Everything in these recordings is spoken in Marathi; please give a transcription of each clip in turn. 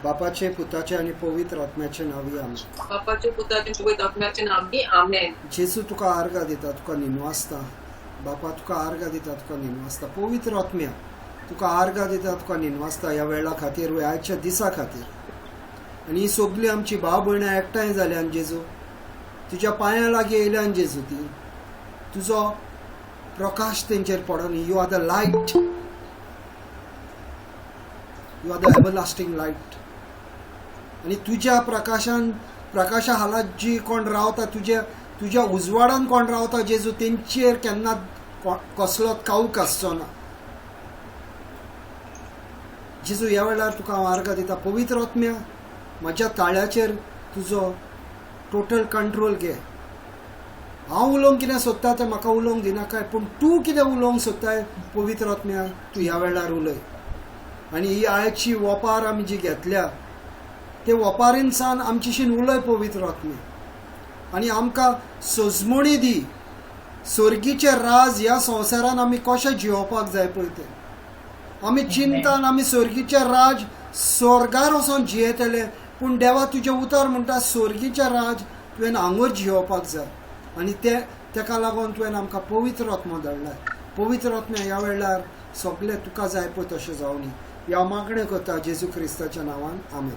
बापाचे पुताचे आणि पवित्र आत्म्याचे नावी आमेन. बापाचे पुताचे पवित्र आत्म्याचे नावी आमेन. जेजू तुका आर्गां दिता, तुका निनवासता. बापा तुका आर्गां दिता, तुका निनवासता. पवित्र आत्म्या तुका आर्गां दिता, तुका निनवासता ह्या वेळा खातीर, आयच्या दिसा खातीर. आनी ही सगळी आमची भाव भयणां एकठांय जाल्यान जेजू, तुज्या पांयां लागीं येयल्यान जेजू, ती तुजो प्रकाश तेंचेर पडोन. You are the light, you are the everlasting light. आनी तुज्या प्रकाशा हालात जी कोण रावता, तुज्या उजवाडान कोण रावता जेजू, तेंचेर केन्ना कसलोच काळूक आसचो ना. जेजू ह्या वेळार तुका हांव आर्गां दिता. पवित्र आत्म्या म्हज्या ताळ्याचेर तुजो टोटल कंट्रोल घे. हांव उलोवंक कितें सोदता तें म्हाका उलोवंक दिनाकाय, पूण तूं कितें उलोवंक सोदताय पवित्र आत्म्या, तूं ह्या वेळार उलय. आनी ही आयची वपार आमी जी घेतल्या, ते वपारीन सान आमचीशीन उलय पवित्र आत्म्या. आनी आमकां सोजमणी दी. सर्गीचे राज ह्या संवसारान आमी कशें जियोवपाक जाय पळय ते. आमी चिंतान आमी सर्गीचे राज स्वर्गार वचोन जियेतले, पूण देवा तुजें उतर म्हणटा सर्गीचे राज तुवें हांगूच जियोवपाक जाय. आनी तेका लागून तुवें आमकां पवित्र आत्मा धाडलाय. पवित्र आत्म्या ह्या वेळार सगळें तुका जाय पळय तशें जावं न्ही. ह्या मागणें करता जेजू क्रिस्ताच्या नांवान. Amen.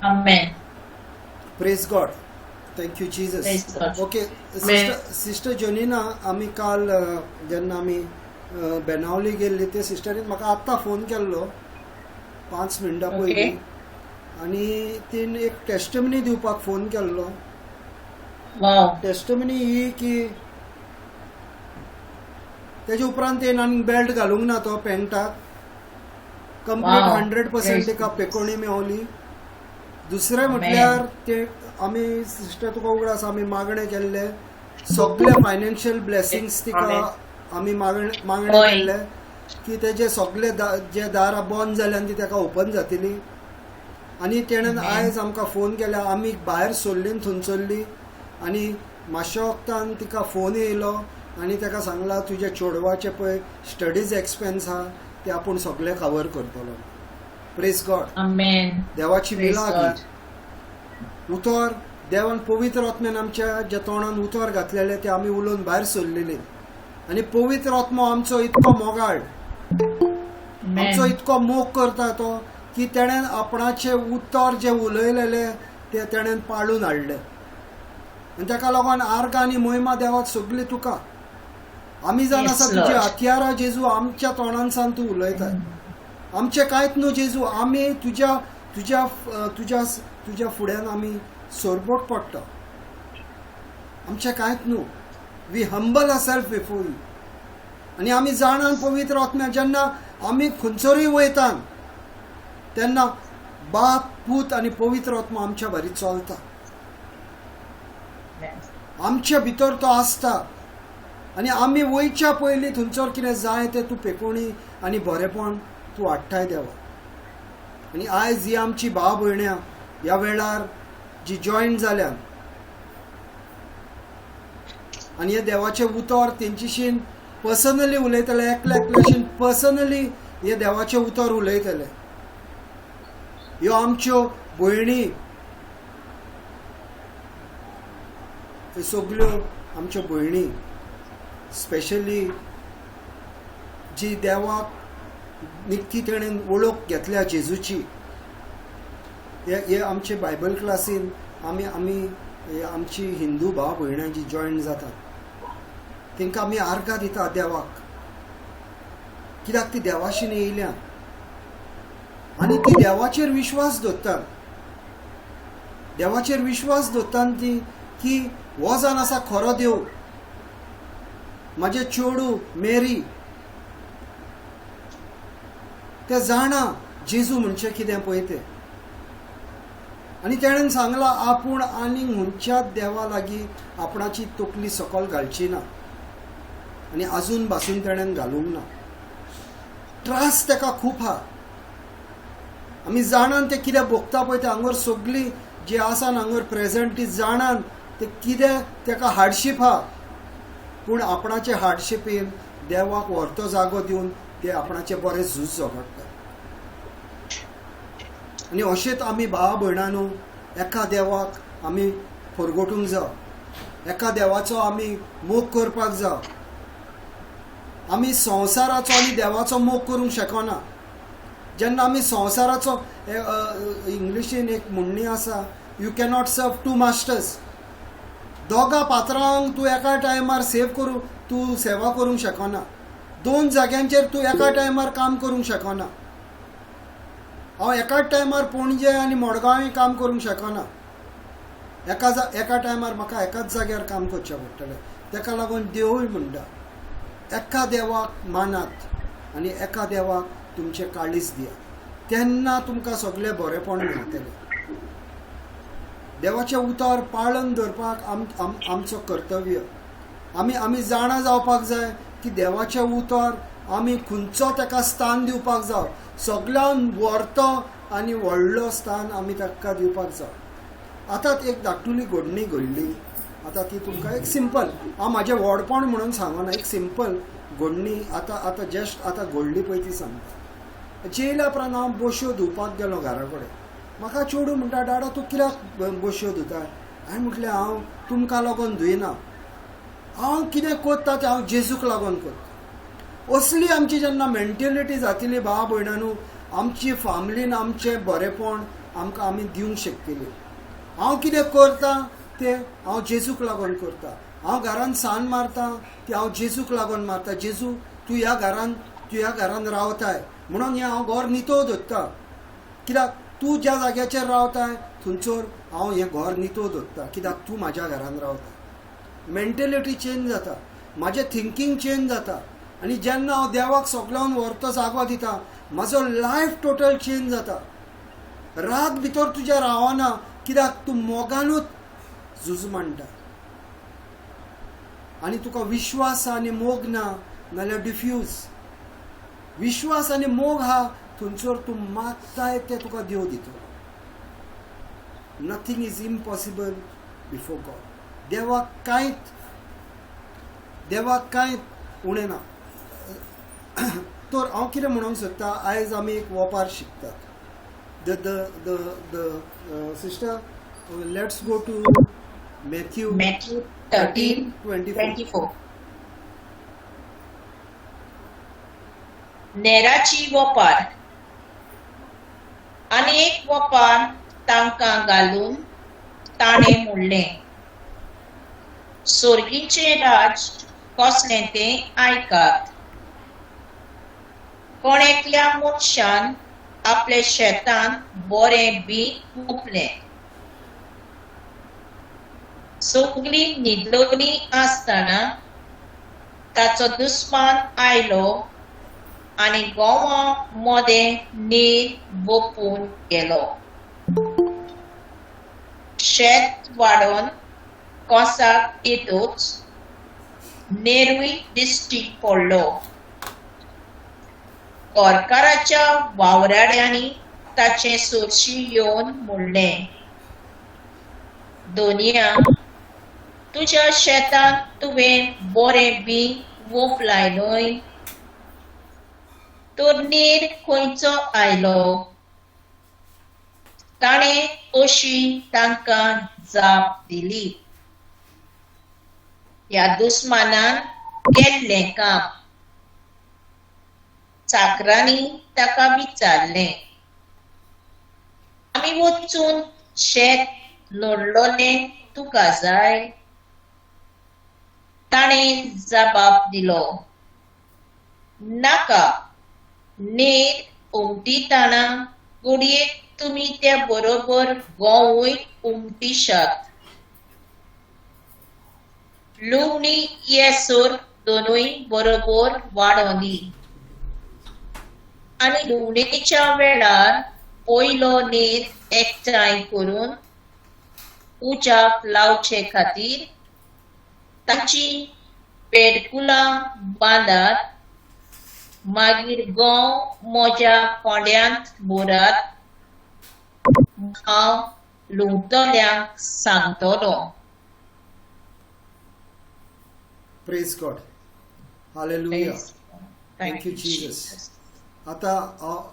Amen. Praise God. Thank you Jesus. Okay sister Jonina, आमी काल जेन्ना आमी बेनावली गेल्ली, ते सिस्टरीन म्हाका आत्तां फोन केल्लो 5 मिनटां पयलीं, आनी तीन एक टेस्टमनी दिवपाक फोन केल्लो. टेस्टमनी ही की तेजे उपरांत येवन आनी बेल्ट घालूंक ना तो पॅन्टाक. कंप्लीट 100% तिका पेकोणी मेवली. दुसरें म्हटल्यार ते आमी सिस्टर तुका उगडास आमी मागणें केल्ले सगळे फायनान्शियल ब्लेसिंग्स तिका आमी मागणें केल्ले की तेजे सगळे जे दारां बंद जाल्यान ती ताका ओपन जातली. आनी तेणेन आयज आमकां फोन केल्या. आमी भायर सोल्लीन थंयसरली आनी मातशे वक्तान तिका फोन येयलो आनी ताका सांगला तुज्या चेडवाचे पळय स्टडीज एक्सपेन्स आहा ते आपूण सगळे कवर करतलो. Praise God. आमेन. देवाची मिलागी उतर. देवान पवित्र आत्म्यान आमच्या जे तोंडान उतर घातलेले ते आमी उलोवन भायर सरलेले. आनी पवित्र आत्मो आमचो इतको मोगाळ, आमचो इतको मोग करता तो की तेणेन आपणाचे उतर जे उलयलेले ते तेणेन पाळून हाडले. आनी ताका लागून आर्गां आनी महिमा देवाक सगळी तुका. आमी जाण आसा तुजी हथियारां जेजू, आमच्या तोंडान सान तूं उलयता. आमचें कांयच न्हू जेजू, आमी तुज्या तुज्या तुज्या तुज्या फुड्यान आमी सोरबोट पडटा. आमचें कांयच न्हू. We humble ourselves before you. आनी आमी जाणान पवित्र आत्म्या जेन्ना आमी खंयसरूय वयता तेन्ना बाप, पूत आनी पवित्र आत्मा आमच्या भारी चलता. आमच्या भितर तो आसता. आनी आमी वयच्या पयलीं थंयसर कितें जाय तें तूं पेकोणी आनी बरेपण तूं हाडटाय देवा. आनी आयज ही आमची भाव भयण्या ह्या वेळार जी जॉयन जाल्यान आनी हे देवाचे उतर तेंचीशीन पर्सनली उलयतले, एकल्या एकल्याशीन पर्सनली हे देवाचे उतर उलयतले. ह्यो आमच्यो भयणी, ह्यो सगळ्यो आमच्यो भयणी, स्पेशली जी देवाक निक्की तेणेन वळख घेतल्या जेजूची. हे आमचे बायबल क्लासीन आमी आमची हिंदू भाव भयणां जी जॉयन जातात तांकां आमी आर्गां दिता देवाक. कित्याक ती देवाशीन येयल्या आनी ती देवाचेर विश्वास दवरतात. देवाचेर विश्वास दवरतात ती की हो जावन आसा खरो देव. म्हाजे चेडू मेरी ते जाणा जेजू म्हणजे कितें पळय तें. आनी तेणेन सांगला आपूण आनी खंयच्याच देवा लागीं आपणाची तकली सकयल घालची ना. आनी आजून पासून तेणेन घालूंक ना. त्रास ताका खूब आहा. आमी जाणान ते कितें भोगता पळय ते हांगर सगळी जी आसा हांगर प्रेझेंट ती जाणान ते कितें ताका हार्डशीप आहा. पूण आपणाचे हार्डशिपीन देवाक व्हरतो जागो दिवन ते आपणाचे बरें झूज झगडटा. आनी अशेंच आमी भावा भयणांनो एका देवाक आमी फरगोटूंक जाय, एका देवाचो आमी मोग करपाक जाय. आमी संवसाराचो आनी देवाचो मोग करूंक शकना. जेन्ना आमी संवसाराचो इंग्लिशीन एक म्हणणी आसा, यू कॅनॉट सर्व टू मास्टर्स. दोगा पात्रांक तूं एका टायमार तूं सेवा करूंक शकना. दोन जाग्यांचेर तूं एका टायमार काम करूंक शकना. हांव एकाच टायमार पणजे आनी मडगांव काम करूंक शकना. एका टायमार म्हाका एकाच जाग्यार काम करचें पडटलें. ताका लागून देवूय म्हणटा एका देवाक मानात आनी एका देवाक तुमचें काळीज दिया, तेन्ना तुमकां सगळें बरेंपण मेळटलें. देवाचें उतर पाळून धरपाक आमचो कर्तव्य. आमी जाणा जावपाक जाय की देवाचें उतर आमी खंयचो ताका स्थान दिवपाक जाय. सगळ्यान व्हरतो आनी व्हडलो स्थान आमी ताका दिवपाक जाय. आतां एक धाकटुली घडणी घडली. आतां ती तुमकां एक सिंपल, हांव म्हाजें व्हडपण म्हणून सांगना, एक सिंपल घडणी आतां जस्ट घडली पळय ती सांगता. जेयल्या उपरांत हांव बश्यो धुवपाक गेलो घरा कडेन. म्हाका चेडूं म्हणटा, डाडा तूं कित्याक बश्यो धुता? हांवें म्हटलें हांव तुमकां लागून धुयना, हांव कितें करता तें हांव जेजूक लागून करता. असली आमची जेन्ना मेंटेलिटी जातली भावा भयणांनो, आमची फॅमिलीन आमचें बरेंपण आमकां आमी दिवंक शकतली. हांव कितें करता तें हांव जेजूक लागून करता. हांव घरान सान मारता ती हांव जेजूक लागून मारता. जेजू तूं ह्या घरान रावताय म्हणून हें हांव घर नितळ दवरता. कित्याक तूं ज्या जाग्याचेर रावताय थंयसर हांव हें घर नितळ दवरता, कित्याक तूं म्हाज्या घरान रावता. मेंटेलिटी चेंज जाता, म्हाजें थिंकींग चेंज जाता. आनी जेन्ना हांव देवाक सगळ्यान व्हरतो जागो दिता, म्हाजो लायफ टोटल चेंज जाता. राग भितर तुज्या रावना, कित्याक तूं मोगानूच झूज मांडटा. आनी तुका विश्वास आनी मोग ना नाल्यार डिफ्यूज. विश्वास आनी मोग हा थंयसर तूं मागताय तें तुका देव दितलो. Nothing is impossible before God. देवाक कांयच उणें ना. तर हांव कितें म्हणूंक सोदता, आयज आमी एक वोपार शिकतात. Sister, let's go to Matthew 13:24. नेराची वोपार. आनी एक वोपार तांकां घालून ताणें म्हणलें, सोर्गीचें राज कसलें तें आयकात. कोण एकल्या मनशान आपले शेतान बरें बी रोंपलें. सगळी न्हिदलोली आसतना ताचो दुस्मान आयलो आनी गोवां मोदें नीर बोपून गेलो. शेत वाडोवन कोसाक येतूच नेरूय दिश्टी पडलो. गोरकाराच्या वावराड्यांनी ताचे सोरशी येवन म्हणलें, दोनया, तुज्या शेतान तुवें बरें बी रोंपलाय न्हय, तर नीर खंयचो आयलो? ताणें अशी तांकां जाप दिली, ह्या दुस्मानान केल्लें काम. चाकरांनी ताका विचारलें, आमी वचून शेत लडलोलें तुका जाय? ताणें जबाब दिलो, नाका. नीर उमटीतना घडयेक तुमी त्या बरोबर गोंवूय उमटिशात. लुवणी येसर दोनूय बरोबर वाडोली. आनी लुवणेच्या वेळार पयलो नीर एकठांय करून उज्याक लावचे खातीर ताची पेडकुलां बांदात. मागीर गोंव म्हज्या फोंड्यांत भरात. हांव लुवतल्यांक सांगतलो. Praise God. Hallelujah. Thank you, Jesus. आतां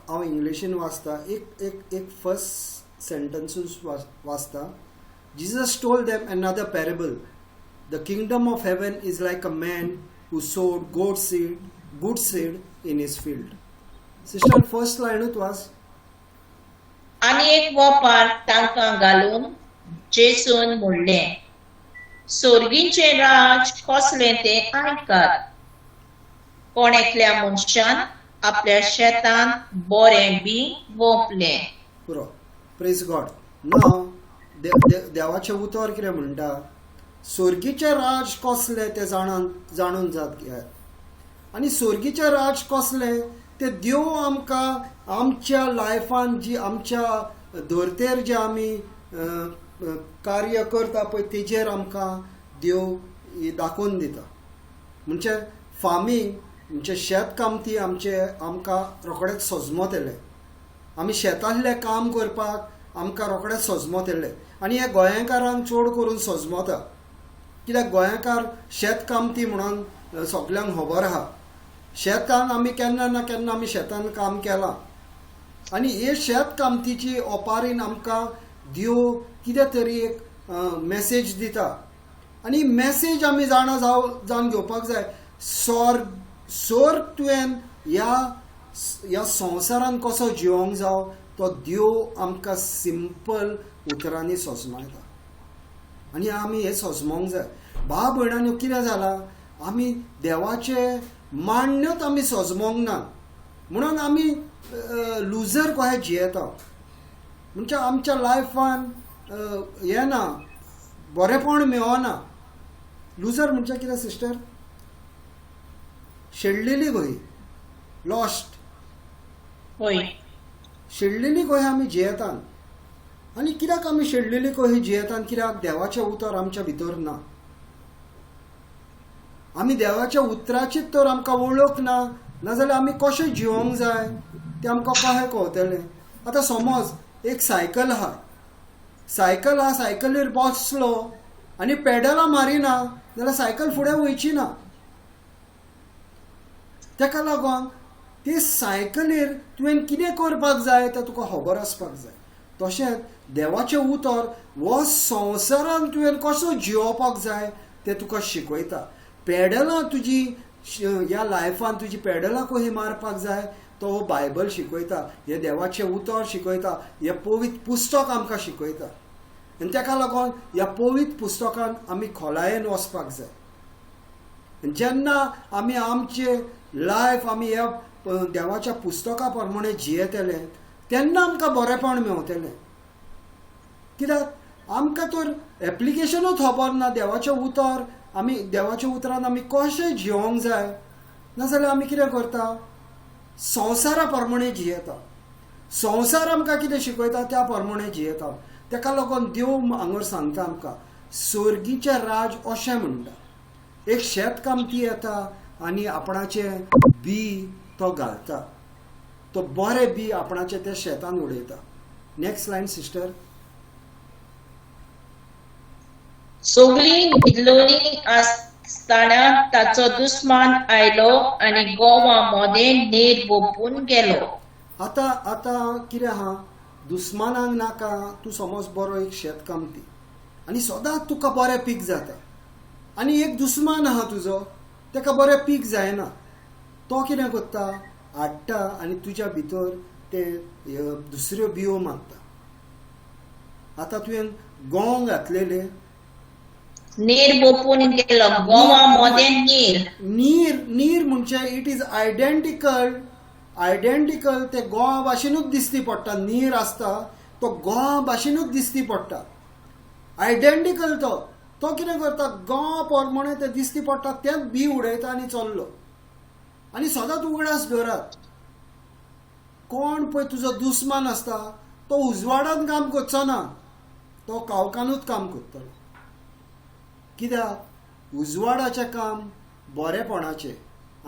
हांव इंग्लिशीन वाचता एक फर्स्ट सेंटन्सूच वाचता. Jesus told them another parable. The kingdom of heaven is like a man who sowed good seed in his field. Sister, first line was. आनी एक वोपार तांकां घालून जेसून म्हणलें, सोर्गीचें राज कसलें तें आयकात. कोण एकल्या मनशान आपल्या शेतान बरें बी वोपलें. पुरो. Praise God. नाव देवाचें उतर कितें म्हणटा, सोर्गीचें राज कसलें तें जाणून जात घेयात. आनी सोर्गीचें राज कसलें ते देव आमकां आमच्या लायफान जी आमच्या धर्तेर जे आमी कार्य करता पळय तेजेर आमकां देव दाखोवन दिता. म्हणजे फार्मींग म्हणजे शेत कामती आमकां रोखडेंच सजमत येलें. आमी शेतांतलें काम करपाक आमकां रोखडेंच सजमत येलें. आनी हे गोंयकारांक चड करून सजमता, कित्याक गोंयकार शेत कामती म्हणून सगल्यांक खबर आहा. शेतान आमी केन्ना ना केन्ना आमी शेतान काम केलां. आनी हे शेत कामतीची ओपारीन आमकां देव कितें तरी एक मॅसेज दिता. आनी मॅसेज आमी जावन घेवपाक जाय. स्वर्ग तुवें ह्या संवसारान कसो जिवंक जावो तो देव आमकां सिंपल उतरांनी सजमायता. आनी आमी हे सजमोंक जाय. भाव भयणांनो, कितें जालां, आमी देवाचे मान्यत आमी सजमोंक ना म्हणून आमी लुजर कशे जियेता. म्हणजे आमच्या लायफान हें ना, बरेपण मेळना. लुजर म्हणजे कितें सिस्टर? शेणलेली कही, लॉस्ट. होय, शेणलेली कही आमी जियेतात. आनी कित्याक आमी शेणलेली कही जियेतात? कित्याक देवाचें उतर आमच्या भितर ना. आमी देवाच्या उतराचीच तर आमकां वळख ना, नाजाल्यार आमी कशें जिवंक जाय तें आमकां कशें कळटलें? आतां समज एक सायकल आहा, सायकलीर बसलो आनी पेडलां मारिना जाल्यार सायकल फुडें वयची ना. तेका लागून ती सायकलीर तुवें कितें करपाक जाय तें तुका खबर आसपाक जाय. तशेंच देवाचें उतर हो संवसारान तुवें कसो जियोवपाक जाय तें तुका शिकयता. पेडलां तुजी ह्या लायफान तुजी पेडलां कशी मारपाक जाय तो बायबल शिकयता. हे देवाचें उतर शिकयता. हे पवित्र पुस्तक आमकां शिकयता. आनी तेका लागून ह्या पवित्र पुस्तकान आमी खोलायेन वचपाक जाय. जेन्ना आमी आमचे लायफ आमी ह्या देवाच्या पुस्तका प्रमाणे जियेतले तेन्ना आमकां बरेपण मेळटलें. कित्याक आमकां तर एप्लिकेशनूच खबर ना देवाचें उतर. आमी देवाच्या उतरान आमी कशें जिवंक जाय, नाजाल्यार आमी कितें करता? संवसारा प्रमाणे जियेता. संवसार आमकां कितें शिकयता त्या प्रमाणे जियेता. तेका लागून देव हांगर सांगता आमकां सर्गीचें राज अशें म्हणटा. एक शेत कामती येता आनी आपणाचें बी तो घालता. तो बरें बी आपणाचें त्या शेतान उडयता. Next line sister. सगळीं न्हिदलोलीं आसतना ताचो दुस्मान आयलो आनी गोवा मोदें नीर बोपून गेलो. आतां कितें आहा, दुस्मानाक नाका. तूं समज बरो एक शेत कामती आनी सदांच तुका बरें पीक जाता आनी एक दुस्मान आहा तुजो, तेका बरें पीक जायना. तो कितें करता? हाडटा आनी तुज्या भितर ते दुसऱ्यो बियो मारता. आतां तुवें गोंव घातलेले, नीर बोपून गेलो. गोवा मोदें नीर म्हणजे इट इज आयडेंटिकल ते गोवा भाशेनूच दिसती पडटा. नीर आसता तो गोवा भाशेनूच दिसती पडटा. आयडेंटिकल तो कितें करता? गोवा प्रमाणे ते दिसती पडटा तेंच बी उडयता आनी चल्लो. आनी सदांच उगडास धरात. कोण पळय तुजो दुस्मान आसता तो उजवाडान काम करचो ना, तो कावकानूच काम करतलो. कित्याक उजवाडाचें काम बरेपणाचें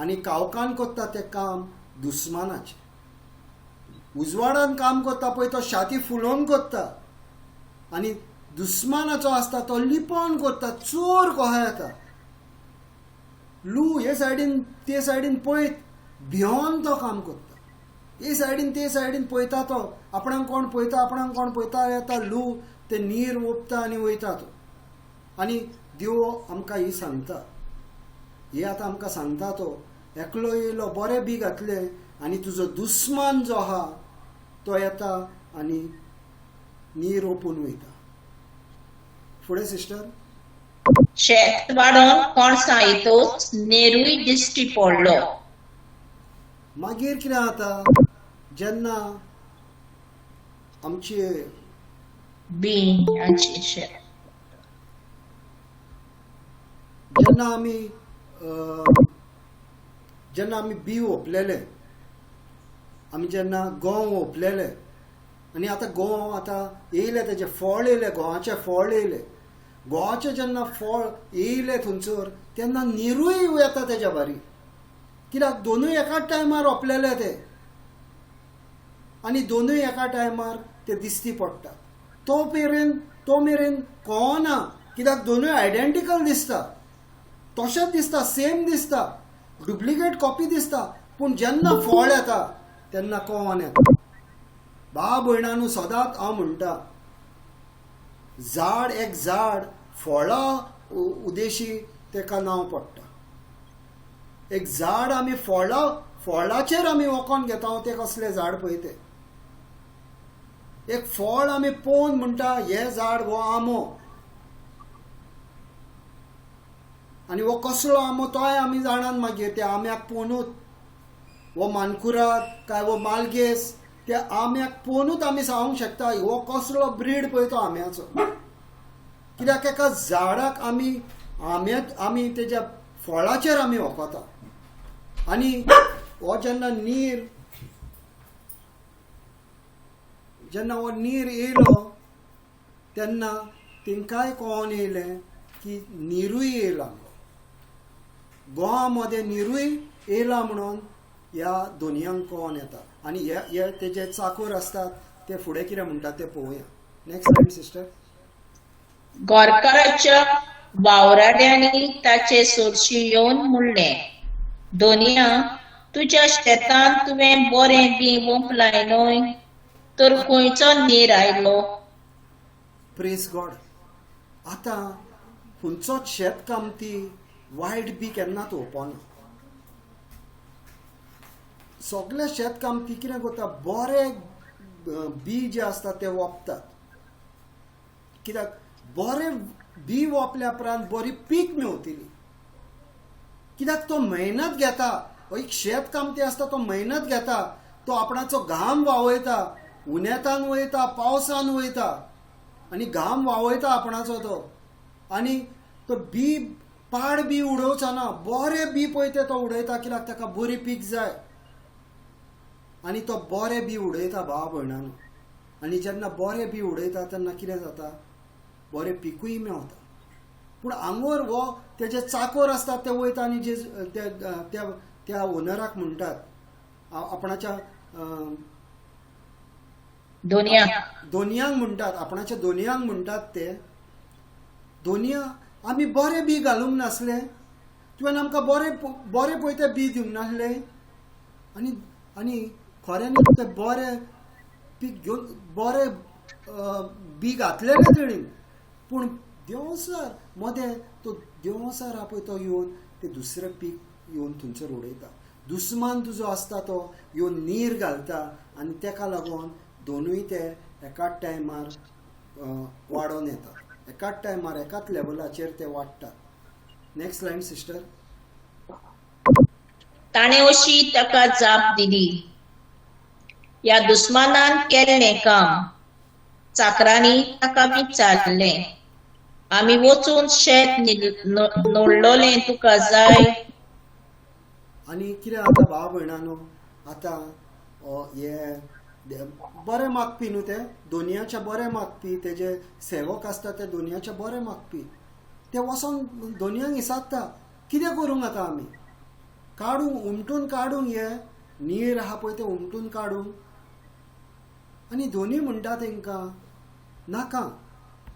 आनी कावकान करता तें काम दुस्मानाचें. उजवाडान काम करता पळय तो छाती फुलोवन करता आनी दुस्मानाचो आसता तो लिपोवन करता. चोर कशें येता, लू हे सायडीन ते सायडीन पळयत भियोन तो काम करता. हे सायडीन ते सायडीन पळयता तो आपणाक कोण पळयता येता लू ते नीर ओपता आनी वयता तो. आनी देव आमकां ही सांगता, हे आतां आमकां सांगता तो एकलो येयलो बरे बी घातले आनी तुजो दुस्मान जो आहा तो येता आनी नीर ओपून वयता. फुडें सिस्टर. शेत वाडोवन कोणसां येतोच नेरूय दिश्टी पडलो. मागीर कितें जाता, जेन्ना आमचे बियांचें शेत जेन्ना आमी बी ओपलेले, आमी जेन्ना गोंव ओपलेले आनी आतां गोंव आतां येयले, तेजे फळ येयले, गोवाचे फळ येयले. गोवाचे जेन्ना फळ येयले थंयसर तेन्ना निरूय येता तेज्या बारी. कित्याक दोनूय एकाच टायमार ओपलेले ते आनी दोनूय एका टायमार ते दिश्टी पडटा. तो मेरेन कळना, कित्याक दोनूय आयडेंटिकल दिसता, तशेंच दिसता, सेम दिसता, डुप्लिकेट कॉपी दिसता. पूण जेन्ना फळ येता तेन्ना कळोन येता. भाव भयणांनो, सदांच हांव म्हणटा, एक झाड फळां उदेशी तेका नांव पडटा. एक झाड आमी फळाचेर आमी वखोन घेता, ते कसले झाड पळय ते. एक फळ आमी पळोवन म्हणटा हे झाड हो आंबो, आनी हो कसलो आंबो तोय आमी जाणान मागीर त्या आंब्याक पळोवनूच, हो मानकुराद काय हो मालगेस, त्या आंब्याक पळोवनूच आमी सांगूंक शकता हो कसलो ब्रीड पळय तो आंब्याचो. कित्याक एका झाडाक आमी तेज्या फळाचेर आमी वखता. आनी हो जेन्ना नीर येयलो तेन्ना तेंकाय कळोन येयलें की निरूय येयला, गोवा मध्ये निरूय येयला म्हणून ह्या दोनयांक कळोन येता. आनी हे तेजे चाकूर असतात ते फुडें कितें म्हणटात ते पळोवया. Next slide sister. गोरकाराच्या वावराड्यांनी ताचे सोरशी येवन म्हणलें, दोनया, तुज्या शेतान तुवें बरें बी वोंप लायलोय, तर खंयचो नीर आयलो? Praise God. आतां खंयचोच शेत कामती वायट बी केन्नाच ओपना. सगळे शेत कामती कितें करता, बरे बी जे आसता ते ओपतात. कित्याक बरे बी ओपल्या उपरांत बरी पीक मेवतली. कित्याक तो मेहनत घेता, एक शेत कामती आसता तो मेहनत घेता, तो आपणाचो घाम व्हावयता, उन्यातान वयता, पावसान वयता आनी घाम व्हावयता आपणाचो तो. आनी तो बी पाड बी उडोवचो ना, बरे बी पळय ते तो उडयता. कित्याक ताका बरी पीक जाय आनी तो बरे बी उडयता भाव भयणांनो. आनी जेन्ना बरे बी उडयता तेन्ना कितें जाता, बरें पिकूय मेवता. पूण हांगोर हो तेजे चाकोर आसतात ते वयता आनी जे त्या ओनराक म्हणटात, आपणाच्या दोनयांक म्हणटात, आपणाच्या दोनयांक म्हणटात ते, दोनया आमी बरें बी घालूंक नासले, तुवें आमकां बरें पळय तें बी दिवंक नासलें. आनी खऱ्यांनी ते बरें पीक घेवन बरें बी घातलेलें तेणी. पूण देंवसर मदें तो देंवसर आहा पळय तो येवन ते दुसरें पीक येवन थंयसर उडयता. दुस्मान तुजो आसता तो येवन नीर घालता आनी तेका लागून दोनूय ते एकाच टायमार वाडोवन येतात, एकाच टायमार एकाच लेवलाचेर ते वाडटात. Next line sister. ताणें अशी ताका जाप दिली, ह्या दुस्मानान केल्लें काम चाकरांनी ताका विचारलें, आमी वचून शेत नोडलोलें तुका जाय? आनी कितें जाता भाव भयणांनो, आतां हे बरें मागपी न्हू, ते दोनयाचे बरें मागपी, तेजे सेवक आसता ते दोनयाचे बरें मागपी, ते वचोन दोनयांक विचारता कितें करूंक आतां आमी, काडूंक उमटून काडूंक हे नीर आहा पळय ते उमटून काडूंक. आनी दोनूय म्हणटा तेंकां नाका,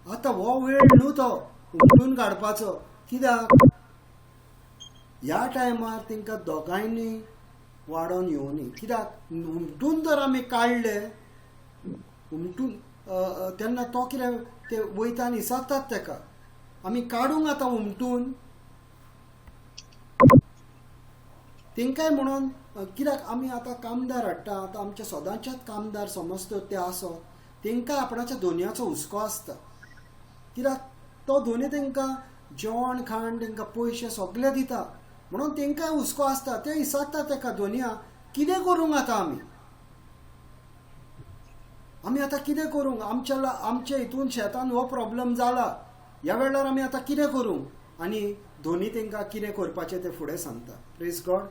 आतां हो वेळ न्हू तो उमटून काडपाचो. कित्याक ह्या टायमार तेंकां दोगांयनी वाडोवन येवनी. कित्याक उमटून जर आमी काडले उमटून तेन्ना तो कितें ते वयता आनी इसतात तेका. आमी काडूंक आतां उमटून तेंकाय म्हणून कित्याक आमी आतां कामदार हाडटा. आतां आमचे सदांचेच कामदार समज तर ते आसत तेंकां आपणाच्या धोनयाचो हुस्को आसता. कित्याक तो धोनी तेंकां जेवण खाण तेंकां पयशे सगळे दिता म्हणून तेंकांय हुस्को आसता. ते इसतात तेका धोनया कितें करूंक आतां आमी आतां कितें करूंक. आमच्या हितून शेतान हो प्रॉब्लेम जाला. ह्या वेळार आमी आतां कितें करूंक. आनी धोनी तेंकां कितें करपाचें ते फुडें सांगता. Praise God.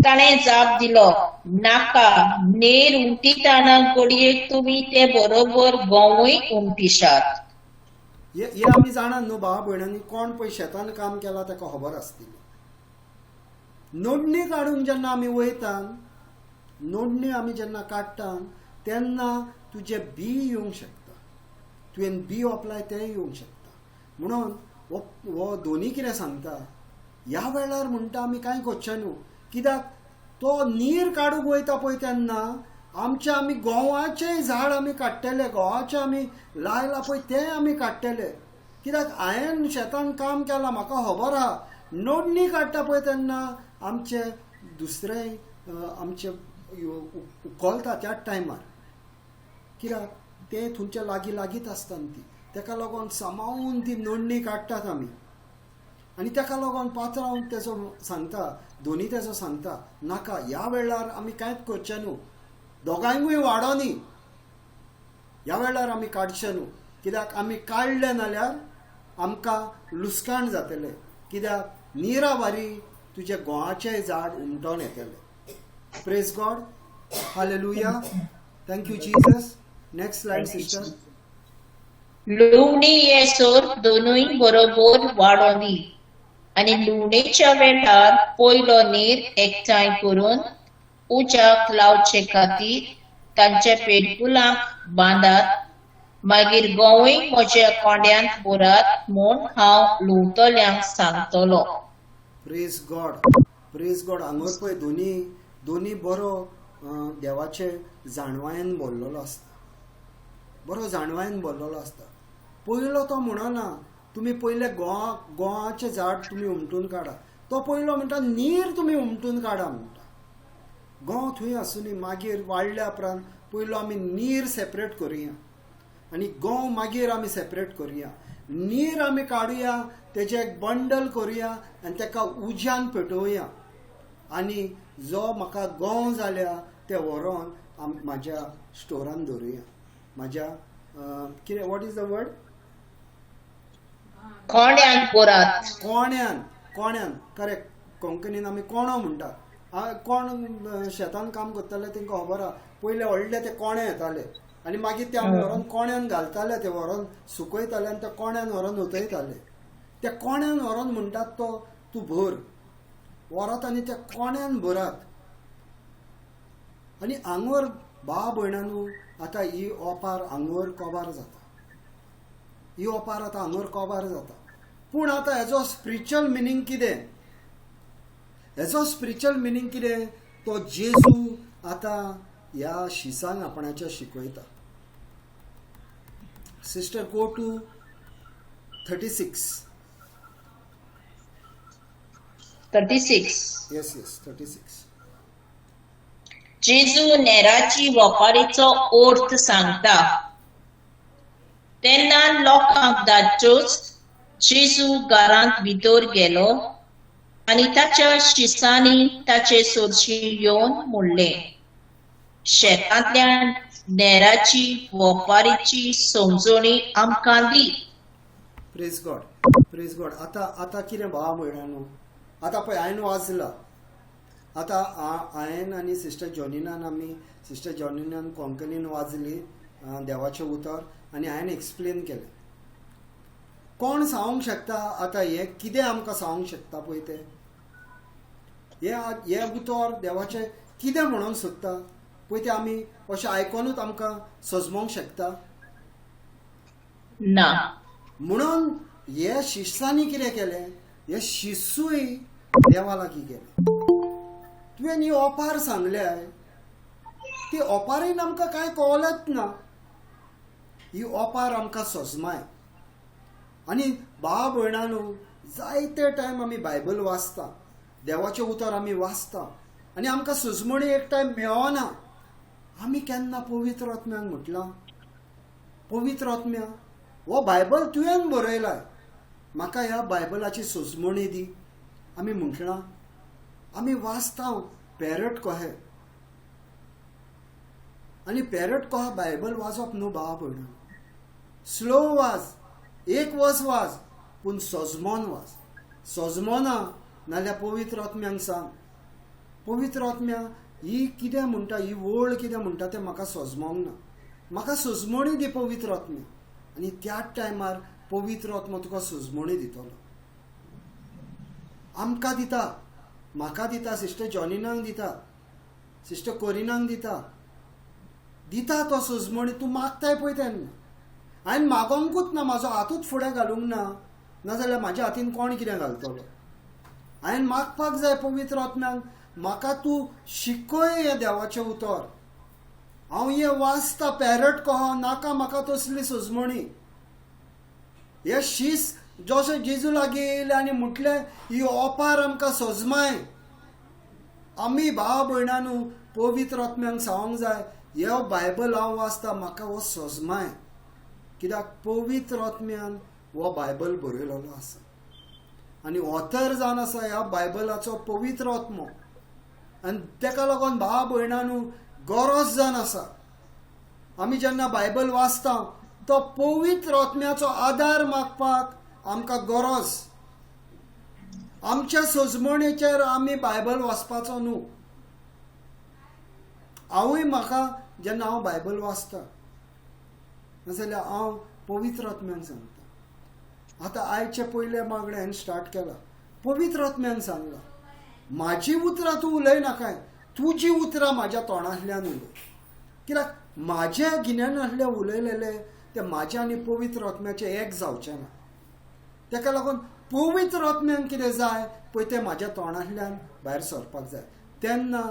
ताणें जाप दिलो, नाका, नेर उमटीतना घडयेक तुमी ते बरोबर गंवूय उमटिशात. हे आमी जाणात न्हू भावा भयणांनी. कोण पळय शेतान काम केलां ताका खबर आसतली. नोंदणी काडूंक जेन्ना आमी वयता नोंदणी आमी जेन्ना काडटा तेन्ना तुजें बी येवंक शकता. तुवें बी अप्लाय तें येवंक शकता. म्हणून हो धोनी कितें सांगता ह्या वेळार म्हणटा आमी कांय करचें न्हू. कित्याक तो नीर काडूंक वयता पळय तेन्ना आमी गोवाचें झाड आमी काडटले. गोवाचें आमी लायलां पळय तें आमी काडटले. कित्याक हांवें शेतान काम केलां म्हाका खबर आहा. नोंदणी काडटा पळय तेन्ना आमचे दुसरें आमचे उखलता त्याच टायमार. कित्याक ते थंयच्या लागींच आसता ती. तेका लागून सांबाळून ती नोंदणी काडटात आमी. आनी तेका लागून पात्रांव तेजो सांगता धोनी तेजो सांगता नाका ह्या वेळार आमी कांयच करचें न्हू. दोगांयकूय वाडोनी ह्या वेळार आमी काडचें न्हू. कित्याक आमी काडले नाल्यार आमकां लुसकाण जातलें. कित्याक निरा वारी तुजें गोवाचें झाड उमटोन येतलें. Praise God. Hallelujah. Thank you Jesus. Next slide sister. लुवणी येसोर दोनूय बरोबर वाडोनी आनी लुवणेच्या वेळार पयलो नेर एकठांय करून उज्याक लावचे खातीर तांच्या पेटकुलांक बांदात. मागीर गंवूय म्हज्या कोंड्यांत भरात म्हूण हांव लुवतल्यांक सांगतलो. Praise God. Praise God. हांगर पळय दोनी बरो देवाचे जाणवायेन बोल्लेलो आसता. बरो जाणवायेन बोल्लेलो आसता. पयलो तो म्हणना तुमी पयले गोवाचें झाड तुमी उमटून काडा. तो पयलो म्हणटा नीर तुमी उमटून काडा म्हणटा. गोव थंय आसुनी मागीर वाडल्या उपरांत पयलो आमी नीर सेपरेट करुया आनी गोव मागीर आमी सेपरेट करुया. नीर आमी काडुया तेजें एक बंडल करुया आनी तेका उज्यान पेटोवया. आनी जो म्हाका गोव जाल्या ते व्हरोन म्हाज्या स्टोरान दवरुया. म्हाज्या कितें वॉट इज द वर्ड. कोंड्यांत भरात. कोण्यान करेक्ट. कोंकणीन आमी कोणो म्हणटा. कोण शेतान काम करताले तांकां खबर आहा पयले व्हडले ते कोणे येताले आनी मागीर ते आमी व्हरोन कोण्यान घालताले. ते व्हरोन सुकयताले आनी ते कोण्यान व्हरोन उतयताले. ते कोण्यान व्हरोन म्हणटात तो तूं भर व्हरात आनी त्या कोण्यान भरात. आनी हांगर भाव भयणांनो आतां ही ओपार हांगर कोबार जाता. ही ओपार आतां हांगर कोबार जाता. पूण आतां हेजो स्पिरिच्युअल मिनींग कितें. हेजो स्पिरिच्युअल मिनींग कितें तो जेजू आतां ह्या शिसांक आपणाच्या शिकयता. Sister go to 36. 36. Yes 36. Jesu नेराची वपारीचो अर्थ सांगता. तेन्ना लोकांक धाडचोच जेजू घरांत भितर गेलो आनी ताच्या शिसांनी ताचे सोरशी येवन म्हणलें, शेतांतल्यान नेराची वपारीची समजणी आमकां दी. Praise God. Praise God. आतां कितें भाव भयणांनो आतां पळय हांवें वाचलां. आतां हांवें आनी सिस्टर जॉनिनान कोंकणीन वाचली देवाचें उतर आनी हांवें एक्सप्लेन केलें. कोण सांगूंक शकता आतां हें कितें आमकां सांगूंक शकता पळय तें. हें उतर देवाचें कितें म्हणूंक सोदता पळय तें आमी अशें आयकोनूच आमकां सजमोंक शकता ना. म्हणून हे शिश्यांनी कितें केलें. हे शिसूय देवा लागीं गेले. तुवें ही ओपार सांगल्याय ती ओपारीन आमकां कांय कळत ना. ही ओपार आमकां सोजमाय. आनी भाव भयणांनो, जायते टायम आमी बायबल वाचता, देवाचें उतर आमी वाचता, आनी आमकां सुजमणी एक टायम मेळना. आमी केन्ना पवित्र आत्म्याक म्हटलां, पवित्र आत्म्या हो बायबल तुवें बरयलाय, म्हाका ह्या बायबलाची सुजमणी दी. आमी म्हटलां, आमी वाचता पेरट कहे, आनी पेरट कहा बायबल वाचप न्हू भाव भयणां. स्लो वाच, एक वर्स वाच, पूण सोजमोन वाच. सोजमोना नाल्यार पवित्र आत्म्यांक सांग, पवित्र आत्म्या ही कितें म्हणटा, ही वळ कितें म्हणटा तें म्हाका सोजमोंक ना, म्हाका सुजमणी दी पवित्र आत्म्या. आनी त्याच टायमार पवित्र आत्मा तुका सुजमणी दितलो. आमकां दिता, म्हाका दिता, सिस्टर जॉनिनाक दिता, सिस्टर कोरिनाक दिता, दिता तो सुजमणी. तूं मागताय पळय तेन्ना. हांवें मागोंकूच ना, म्हाजो हातूच फुडें घालूंक ना, नाजाल्यार म्हाज्या हातीन कोण कितें घालतलो. हांवें मागपाक जाय पवित्र आत्म्याक, म्हाका तूं शिकय हें देवाचें उतर. हांव हें वाचता, पेरट कहो, नाका म्हाका तसली सुजमणी. हे शीस जशें जेजू लागीं येयले आनी म्हटलें ही ओपार आमकां सोजमाय. आमी भाव भयणांनो पवित्र आत्म्यांक सांगूंक जाय, हे बायबल हांव वाचता, म्हाका हो सोजमाय. कित्याक पवित्र आत्म्यान हो बायबल बरयलेलो आसा, आनी ऑथर जावन आसा ह्या बायबलाचो पवित्र आत्मो. आनी तेका लागून भाव भयणांनो गरज जावन आसा, आमी जेन्ना बायबल वाचता तो पवित्र आत्म्याचो आदार मागपाक आमकां गरज. आमच्या सोजमणेचेर आमी बायबल वाचपाचो न्हू. हांवूय म्हाका जेन्ना हांव बायबल वाचता नाजाल्यार हांव पवित्र आत्म्यान सांगता. आतां आयचे पयले मागणे हांवें स्टार्ट केला, पवित्र आत्म्यान सांगला, म्हाजी उतरां तूं उलयनाकाय, तुजी उतरां म्हाज्या तोंडांतल्यान उलय. कित्याक म्हाज्या गिन्यानांतले उलयलेले ते म्हाज्या आनी पवित्र आत्म्याचें एक जावचें ना. तेका लागून पवित्र आत्म्यान कितें जाय पळय तें म्हाज्या तोंडांतल्यान भायर सरपाक जाय. तेन्ना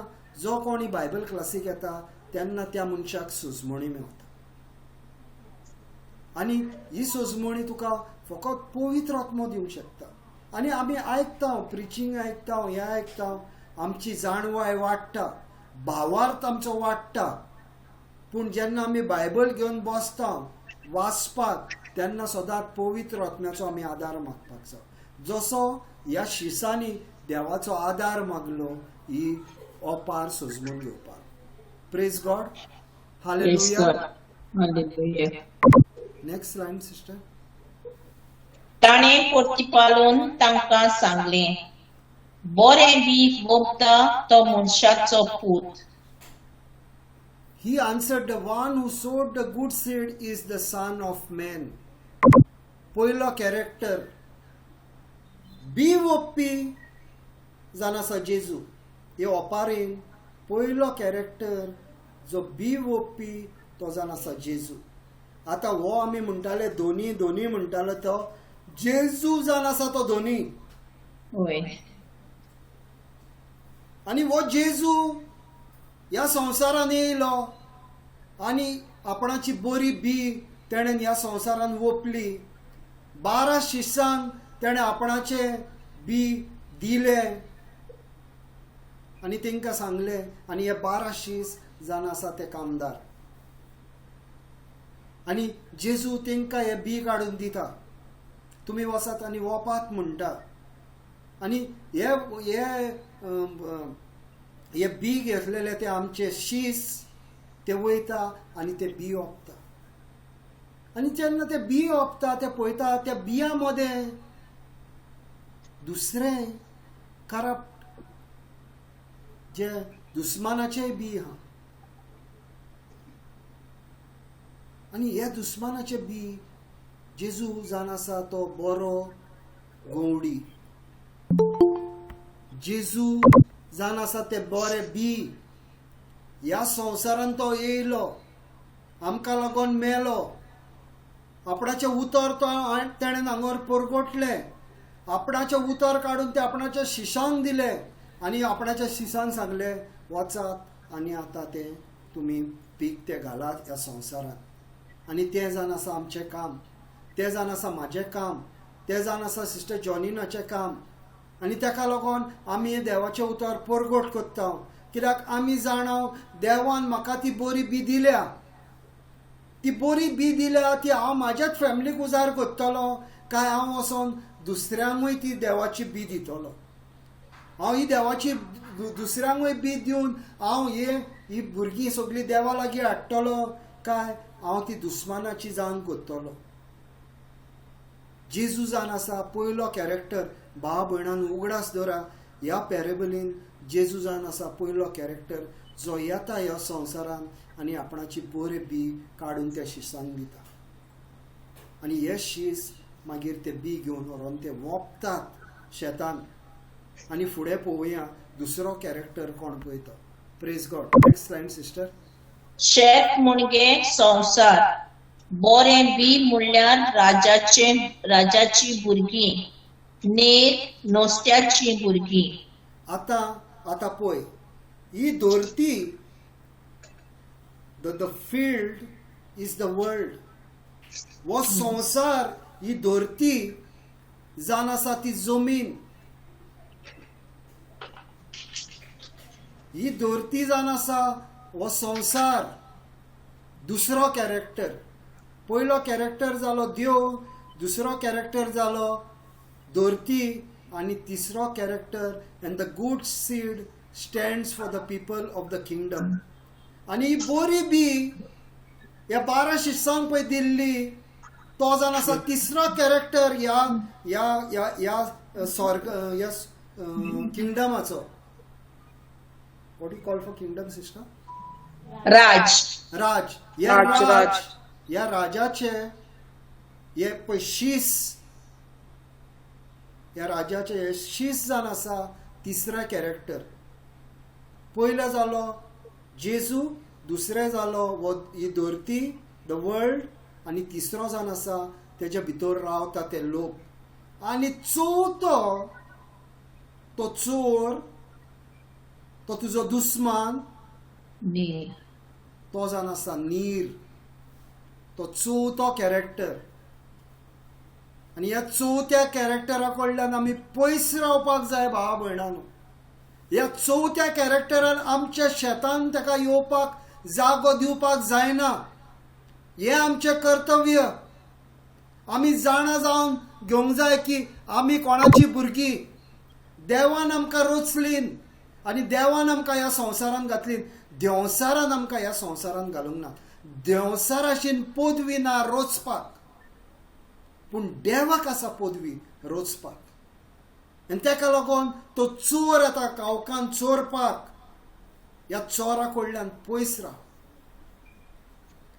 जो कोणी बायबल क्लासीक येता तेन्ना त्या मनशाक सुजमणी मेळटा. आनी ही सुजमणी तुका फकत पवित्र आत्मो दिवंक शकता. आनी आमी आयकता, प्रिचींग आयकता, हें आयकता, आमची जाणवाय वाडटा, भावार्थ आमचो वाडटा. पूण जेन्ना आमी बायबल घेवन बसता वाचपाक तेन्ना सदांच पवित्र आत्म्याचो आमी आदार मागपाक जाय. जसो ह्या शिसांनी देवाचो आदार मागलो ही ओपार सुजमून घेवपाक. Praise God, hallelujah. Next line sister. ताणें प्रतिपालून तांकां सांगलें, बरें बी वोगता तो मनशाचो पूत. He answered, the one who sowed the good seed is the Son of Man. पयलो कॅरेक्टर बी वोपपी जावन आसा जेजू. हे ओपारीन पयलो कॅरेक्टर जो बी वोपपी तो जावन आसा जेजू. आतां हो आमी म्हणटाले दोनी म्हणटालो तो जेजू जावन आसा तो दोनी. आनी हो जेजू ह्या संवसारान येयलो आनी आपणाची बरी बी तेणेन ह्या संवसारान वोपली. 12 शिसांक तेणें आपणाचे बी दिले आनी तेंकां सांगले, आनी हे 12 शीस जावन आसा ते कामदार. आनी जेजू तेंकां हे बी काडून दिता, तुमी वसात आनी वोपात म्हणटा. आनी हे बी घेतलेले ते आमचे शीस ते वयता आनी ते बी ओंपता. आनी जेन्ना ते बी ओंपता ते पळयता त्या बिया मदें दुसरें करप्ट जे दुस्मानाचे बी आहा. आनी हे दुस्मानाचे बी जेजू जावन आसा तो बरो गवडी. जेजू जावन आसा ते बरे बी. ह्या संवसारान तो येयलो, आमकां लागून मेलो, आपणाचें उतर तो तेणेन हांगर परगोटलें आपणाचे उतर काढून ते आपणाच्या शिशांक दिले आणि आपणाच्या शिशान सांगले वचात आणि आता ते तुम्ही पीक ते घालात ह्या संवसारात. आणि ते जावन आसा आमचें काम, ते जावन आसा म्हाजें काम, ते जावन आसा सिस्टर जॉनिनाचें काम. आणि ताका लागून आमी हे देवाचें उतर परगट करता, कित्याक आमी जाणाव देवान म्हाका ती बरी बी दिल्या. ती बरी बी दिल्या ती हांव म्हाज्याच फॅमिलीक उजार करतलो काय हांव वचोन दुसऱ्यांकूय ती देवाची बी दितलो. हांव ही देवाची दुसऱ्यांकूय बी दिवन हांव ही भुरगीं सगळीं देवा लागीं हाडटलो काय हांव ती दुस्मानाची जावन करतलो. जेजू जावन आसा पयलो कॅरेक्टर. भाव भयणान उगडास दवरा, ह्या पॅरेबलीन जेजू जावन आसा पयलो कॅरेक्टर जो येता ह्या संवसारान आनी आपणाची बरे बी काडून त्या शिसांक दिता. आनी हे शीस मागीर ते बी घेवन व्हरोन ते वोपतात शेतान. आनी फुडें पळोवया दुसरो कॅरेक्टर कोण पळयता. Praise God. Next line sister. शेत म्हणजे संसार, बरें बी म्हणल्यार राजाची भुरगीं, नेर नुस्त्याची भुरगीं. आता पळय, ही धरती, the field is the world. वो संसार ही धरती जावन आसा ती जमीन. ही धरती जावन आसा हो संसार. दुसरो कॅरेक्टर, पयलो कॅरेक्टर जालो देव, दुसरो कॅरेक्टर जालो धरती आणि तिसरो character and the good seed stands for the people of the kingdom. आणि ही बरी बी ह्या 12 शिष्यांक पळय दिल्ली तो जावन आसा तिसरो कॅरेक्टर ह्या स्वर्ग ह्या किंगडमाचो. What you call for kingdom sister? राज. ह्या राजाचे हे पळय शीस, ह्या राजाचे शीस जावन आसा तिसरा कॅरेक्टर. पयलो जालो जेजू, दुसरें जालो ही धरती द वर्ल्ड, आनी तिसरो जावन आसा तेच्या भितर रावता ते लोक. आनी चवथो तो चोर, तो तुजो दुस्मान, तो जावन आसा नीर. तो चवथो कॅरेक्टर. आनी ह्या चवथ्या कॅरेक्टरा कडल्यान आमी पयस रावपाक जाय भावा भयणांनो. ह्या चवथ्या कॅरेक्टरान आमच्या शेतान ताका येवपाक जागो दिवपाक जायना. हे आमचें कर्तव्य. आमी जाणा जावन घेवंक जाय की आमी कोणाची भुरगीं. देवान आमकां रचलीन आनी देवान आमकां ह्या संवसारान घातलीन. देवसारान आमकां ह्या संवसारान घालूंक ना. देवसाराशीन पदवी ना रोचपाक, पूण देवाक आसा पदवी रोचपाक. आनी ताका लागून तो चोर येता गांवकान चोरपाक. ह्या चोरा कडल्यान पयस राव.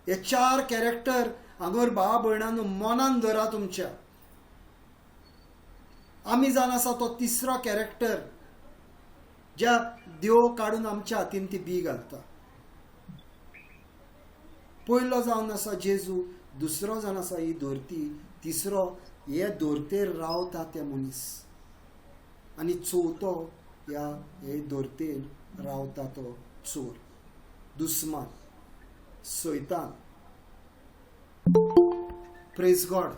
हे 4 कॅरेक्टर हांगर भावा भयणांनो मनान धरा तुमच्या. आमी जावन आसा तो तिसरो कॅरेक्टर ज्या देव काडून आमच्या हातीन ती बी घालता. पयलो जावन आसा जेजू, दुसरो जावन आसा ही धरती, तिसरो हे धरतेर रावता ते मनीस, आनी चवथो हे धरतेर रावता तो चोर, दुस्मान, सैतान. Praise God.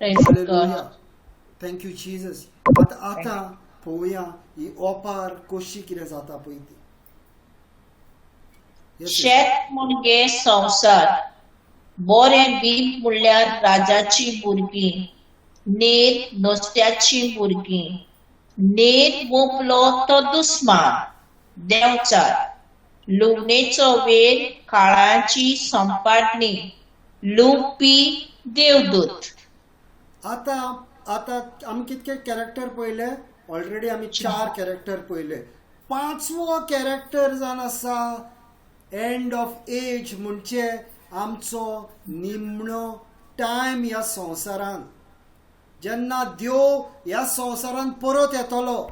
Hallelujah. Thank you Jesus. आता पळोवया ही ओपार कशी कितें जाता पळय ती. शेत म्हणजे संसार, बरें बी म्हणल्यार राजाची भुरगीं, नेर नुस्त्याची भुरगीं, नेर वोपलो तो दुस्मान, देंवचार, लुवणेचो वेळ, काळाची संपाटणी, लुवपी देवदूत. आता आमी कितके कॅरेक्टर पळयले ऑलरेडी. आमी 4 कॅरेक्टर पळयले. 5वो कॅरेक्टर जावन आसा एंड ऑफ एज, म्हणजे आमचो निमणो टायम ह्या संवसारान. जेन्ना देव ह्या संवसारान परत येतलो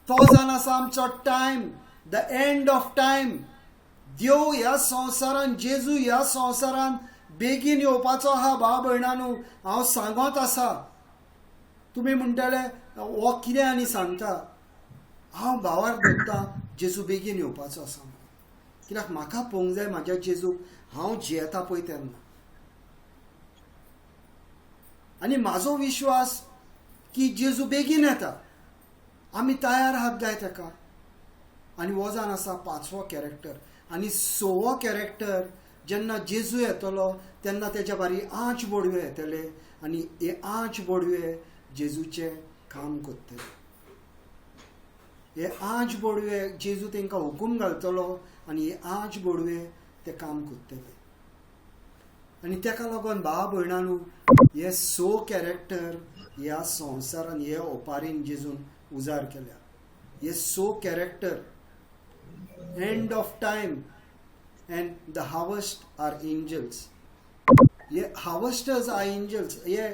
तो जावन आसा आमचो time, the end of time. देव ह्या संवसारान, जेजू ह्या संवसारान बेगीन येवपाचो आहा भाव भयणांनो. हांव सांगत आसा तुमी म्हणटले हो कितें आनी सांगता, हांव भावार धरता जेजू बेगीन येवपाचो आसा म्हणून. कित्याक म्हाका पळोवंक जाय म्हाज्या जेजूक हांव जियेता पळय तेन्ना. आनी म्हाजो विश्वास की जेजू बेगीन येता, आमी तयार आहात जाय ताका. आनी हो जावन आसा 5वो कॅरेक्टर. आनी 6वो कॅरेक्टर, जेन्ना जेजू येतलो तेन्ना तेच्या बारी 8 बोडवे येतले आनी हे 8 बोडवे जेजूचे काम करतले. हे 8 बोडवे जेजू तांकां हुकूम घालतलो आनी हे 8 बोडवे ते काम करतले. आनी तेका लागून भाव भयणानू, हे 6 कॅरेक्टर ह्या संवसारान, हे ओपारीन जेजून उजार केल्या. हे 6 character, end of time and the harvest are angels. हे harvesters are angels. हे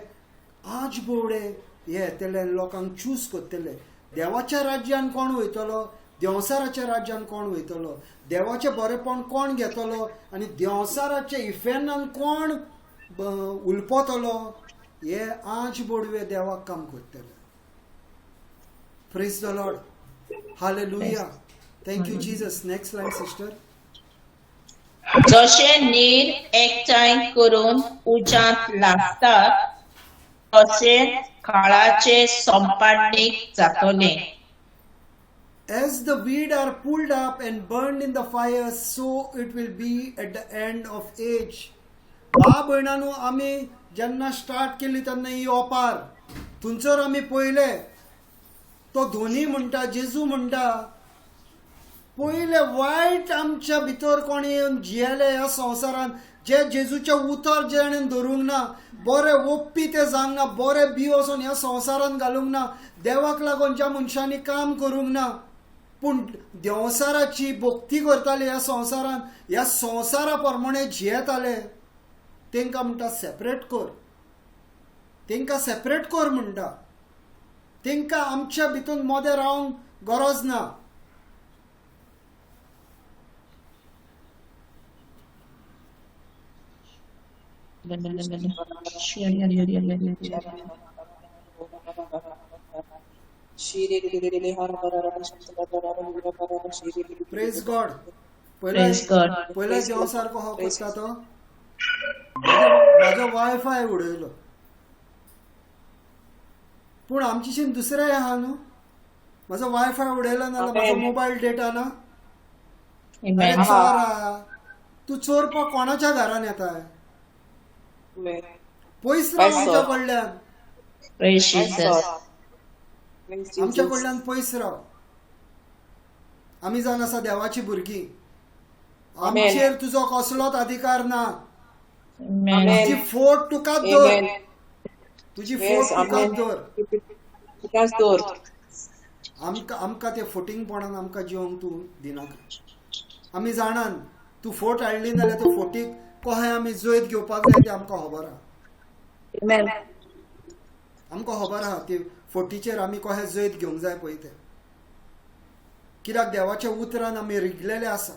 8 बोवडे हे येतले, लोकांक चूज करतले. देवाच्या राज्यान कोण वयतलो, देवसाराच्या राज्यान कोण वयतलो, देवाचे बरेपण कोण घेतलो आनी देवसाराच्या इफेनान कोण उलपतलो, हे 8 बोडवे देवाक काम करतले. Praise the Lord. Hallelujah. Thank you Jesus. Next line sister. जशे नीर एकठांय करून उज्यांत लागतात, तशेंच काळाचे संपादनीक जातले. As the weed are pulled up and burned in the fire, so it will be at the end of age. भाव भयणांनो, आमी जेन्ना स्टार्ट केली तेन्ना ही ओपार थंयसर आमी पळयले तो धोनी म्हणटा, जेजू म्हणटा, पयले वायट आमच्या भितर कोणी येवन जियेले ह्या संवसारान, जे जेजूचे उतर जेणेन धरूंक ना, बरे ओप्पी ते जावंक ना, बरे बी वचून ह्या संवसारान घालूंक ना, देवाक लागून ज्या मनशांनी काम करूंक ना, पूण देवसाराची भक्ती करताले ह्या संवसारान, ह्या संवसारा प्रमाणे जियेताले, तांकां म्हणटा सेपरेट कर. तांकां सेपरेट कर म्हणटा. तांकां आमच्या भितून मोदें रावंक गरज ना. Praise God. पहिला जेवण सारको हो करता तो म्हाजो वायफाय उडयलो, पूण आमचेशीन दुसरें आहा न्हू. म्हाजो वायफाय उडयलो नाल्यार म्हाजो मोबायल डेटा ना. तूं चोरपाक कोणाच्या घरान येताय? पयस राव आमच्या कडल्यान. आमच्या कडल्यान पयस राव. आमी जावन आसा देवाची भुरगीं. आमचेर तुजो कसलोच अधिकार ना. तुजी फोट तुकाच दवर. तुजी फोट तुकाच दवर. आमकां ते फोटिंगपणान आमकां जिवंक तूं दिनाका. आमी जाणान तूं फोट हाडली नाल्यार त्या फोटीक कशें आमी जैत घेवपाक जाय तें आमकां खबर आहा. आमकां खबर आहा ते फोटीचेर आमी कशें जैत घेवंक जाय पळय तें. कित्याक देवाच्या उतरान आमी रिगलेले आसा.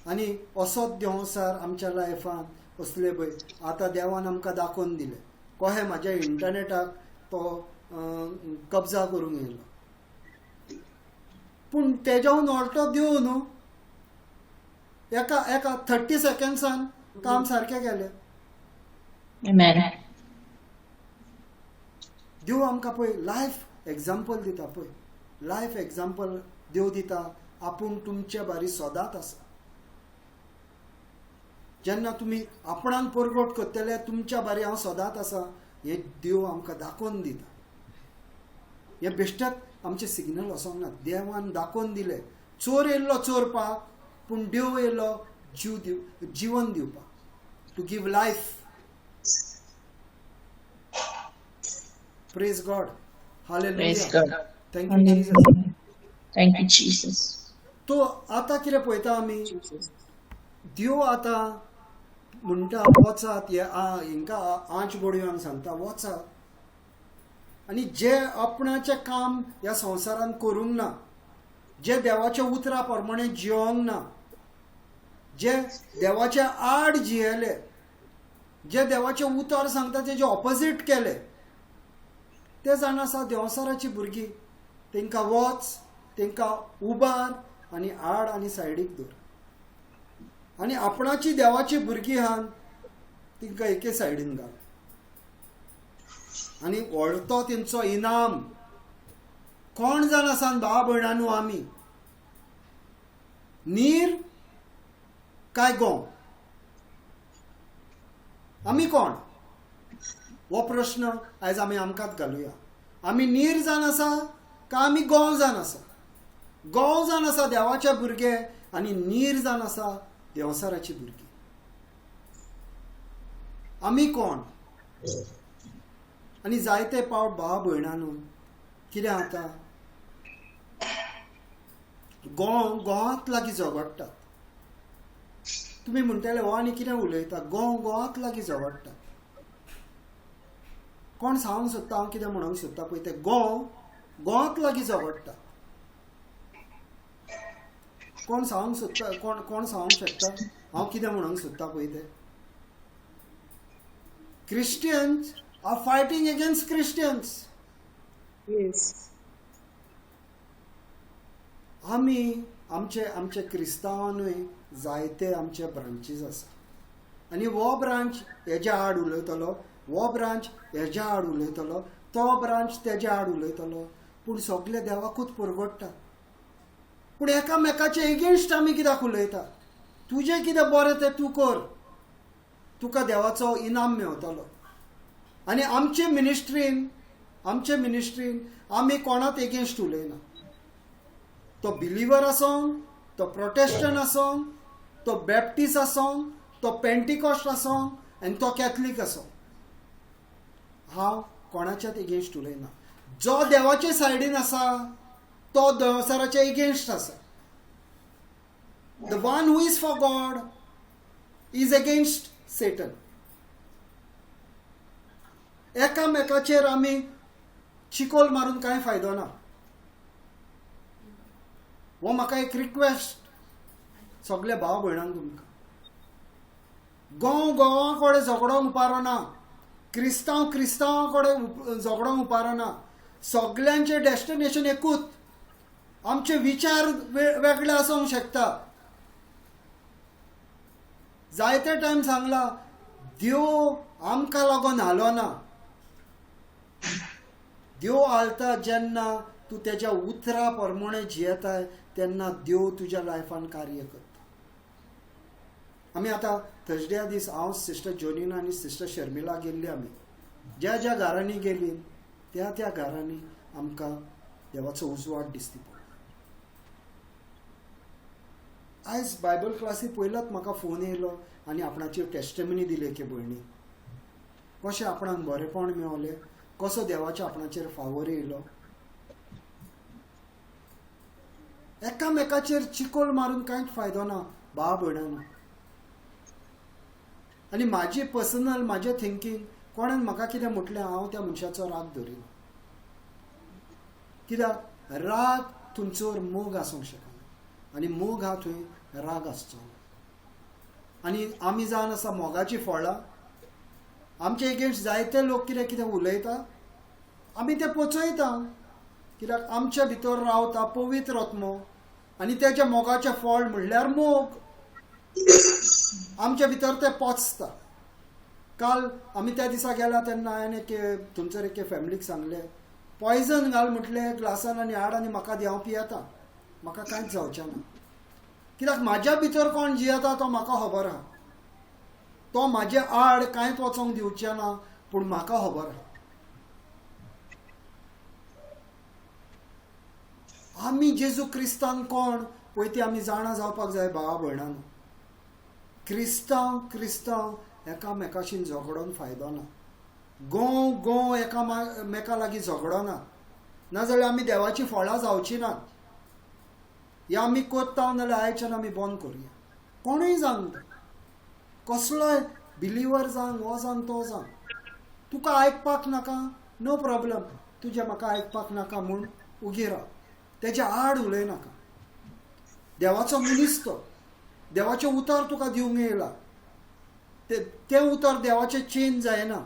आनी असोच देवसार आमच्या लायफान असले पळय आतां देवान आमकां दाखोवन दिले. कशें म्हाज्या इंटरनेटाक तो कब्जा करूंक येयलो. पूण तेज्याहून व्हडलो देव न्हू. एका 30 सेकंड्सान काम सारकें केलें. देव आमकां पळय लायफ एग्जाम्पल दिता पळय. लायफ एग्जाम्पल देव दिता. आपूण तुमच्या बारी सदांच आसा. जेन्ना तुमी आपणाक परगट करतले तुमच्या बारी हांव सदांच आसा हे देव आमकां दाखोवन दिता. हे बेश्टेच आमचे सिग्नल वचोंक ना. देवान दाखोवन दिले. चोर येयल्लो चोरपाक, पूण देव येयलो जीवन दिवपाक. To give life. Praise God. Hallelujah. Thank you Jesus. Thank you Jesus. तो आतां कितें पळयता आमी, देव आतां म्हणटा वचात, हांकां 8 बोडयांक सांगता वचात. आनी जे आपणाचें काम ह्या संवसारान करूंक ना, जे देवाच्या उतरा प्रमाणे जियोंक ना, जे देवाच्या आड जियेले, जे देवाचे उतर सांगता तेजे ऑपोजीट केले ते जाण आसा देवसाराची भुरगीं. तांकां वच, तांकां उबार आनी आड आनी सायडीक दवर. आनी आपणाची देवाची भुरगीं आहात तांकां एके सायडीन घाल. आनी व्हडलो तेंचो इनाम कोण जाण आसा भाव भयणांनो आमी, नीर काय गोव? आमी कोण? हो प्रश्न आयज आमी आमकांच घालुया. आमी नीर जावन आसा काय आमी गोव जावन आसा? गोव जावन आसा देवाचे भुरगे आनी नीर जावन आसा देवसाराची भुरगीं. आमी कोण? आनी जायते पावट भाव भयणांनो कितें जाता, गोवांत लागीं झगडटात. तुमी म्हणटले हो आनी कितें उलयता, गोवांत लागीं झगडटात. कोण सांगूंक सोदता हांव कितें म्हणूंक सोदता पळय ते गोवांत लागीं झगडटा. कोण सांगूंक सोदता, कोण सांगूंक शकता हांव कितें म्हणूंक सोदता पळय ते? Christians are fighting against Christians. आमी आमचे क्रिस्तांवांनूय जायते आमचे ब्रांचीस आसा. आनी हो ब्रांच हेज्या आड उलयतलो, हो ब्रांच हेज्या आड उलयतलो, तो ब्रांच तेज्या आड उलयतलो. पूण सगळे देवाकूच परगडटा. पूण एकामेकाचे एगेन्स्ट आमी कित्याक उलयता? तुजें कितें बरें तें तूं कर, तुका देवाचो इनाम मेळटलो. आनी आमचे मिनिस्ट्रीन आमी कोणाच एगेन्स्ट उलयना. तो बिलिवर आसूं, तो प्रोटेस्टंट आसूं, तो बॅप्टिस्ट आसूं, तो पेंटिकॉस्ट आसूं आनी तो कॅथलीक आसूं, हांव कोणाच्याच एगेन्स्ट उलयना. जो देवाचे सायडीन आसा तो देवसाराच्या एगेन्स्ट आसा. The one who is for God is against Satan. एकामेकाचेर आमी चिकोल मारून कांय फायदो ना. हो म्हाका एक रिक्वेस्ट सगळे भाव भयणांक तुमकां. गोवा कडेन झगडोंक उपारो ना, क्रिस्तांव कडेन झगडोंक उपारो ना. सगळ्यांचे डेस्टिनेशन एकूच. आमचे विचार वेगळे आसूंक शकता. जायते टायम सांगला देव आमकां लागून हालो ना. देव हालता जेन्ना तूं तेज्या उतरा प्रमाणे जियेताय तेन्ना देव तुज्या लायफान कार्य करता. आमी आतां थर्सडे दीस हांव सिस्टर जोनीना आनी सिस्टर शर्मिला गेल्ली. आमी ज्या घरांनी गेली त्या घरांनी आमकां देवाचो उजवाड दिसती पडलो. आयज बायबल क्लासी पयलोच म्हाका फोन येयलो आनी आपणाची टेस्टिमनी दिली एके भयणी. कशें आपणाक बरेपण मेळलें, कसो देवाच्या आपणाचेर फावोर येयलो. एकामेकाचेर चिकोल मारून कांयच फायदो ना भाव भयणांनो. आनी म्हजें थिंकींग कोणें म्हाका कितें म्हटलें हांव त्या मनशाचो राग धरिना. कित्याक राग तुमचोर मोग आसूंक शकना आनी मोग हा थंय राग आसचो. आनी आमी जावन आसा मोगाची फळां. आमचे एगेन्स्ट जायते लोक कितें उलयता आमी तें पचयता. कित्याक आमच्या भितर रावता पवित्र आत्मो आनी तेच्या मोगाचें फळ म्हणल्यार मोग. आमच्या भितर तें पोचता. काल आमी त्या दिसा गेला तेन्ना हांवें थंयसर एके फॅमिलीक सांगलें पॉयझन घाल म्हटलें ग्लासान आनी हाड आनी म्हाका दी, हांव पियेता, म्हाका कांयच जावचें ना. कित्याक म्हाज्या भितर कोण जियेता तो म्हाका खबर आहा. तो म्हाजे आड कांयच वचोंक दिवचें ना, पूण म्हाका खबर आहा. आमी जेजू क्रिस्तांव कोण पळय ती आमी जाणा जावपाक जाय भावा भयणांनो. क्रिस्तांव एकामेकाशी झगडोन फायदो ना. गोव एकामेका लागीं झगडोना. नाजाल्यार आमी देवाची फळां जावची ना. हे आमी कोत्ता नाल्यार आयच्यान आमी बंद करुया. कोणूय जावं, कसलोय बिलिवर जावं, हो जावं तो जावं, तुका आयकपाक नाका नो प्रॉब्लम, तुजें म्हाका आयकपाक नाका म्हूण उगी राव. तेच्या आड उलय नाका. देवाचो मनीस तो, देवाचें उतर तुका दिवंक येयला. ते उतर देवाचें चेंज जायना.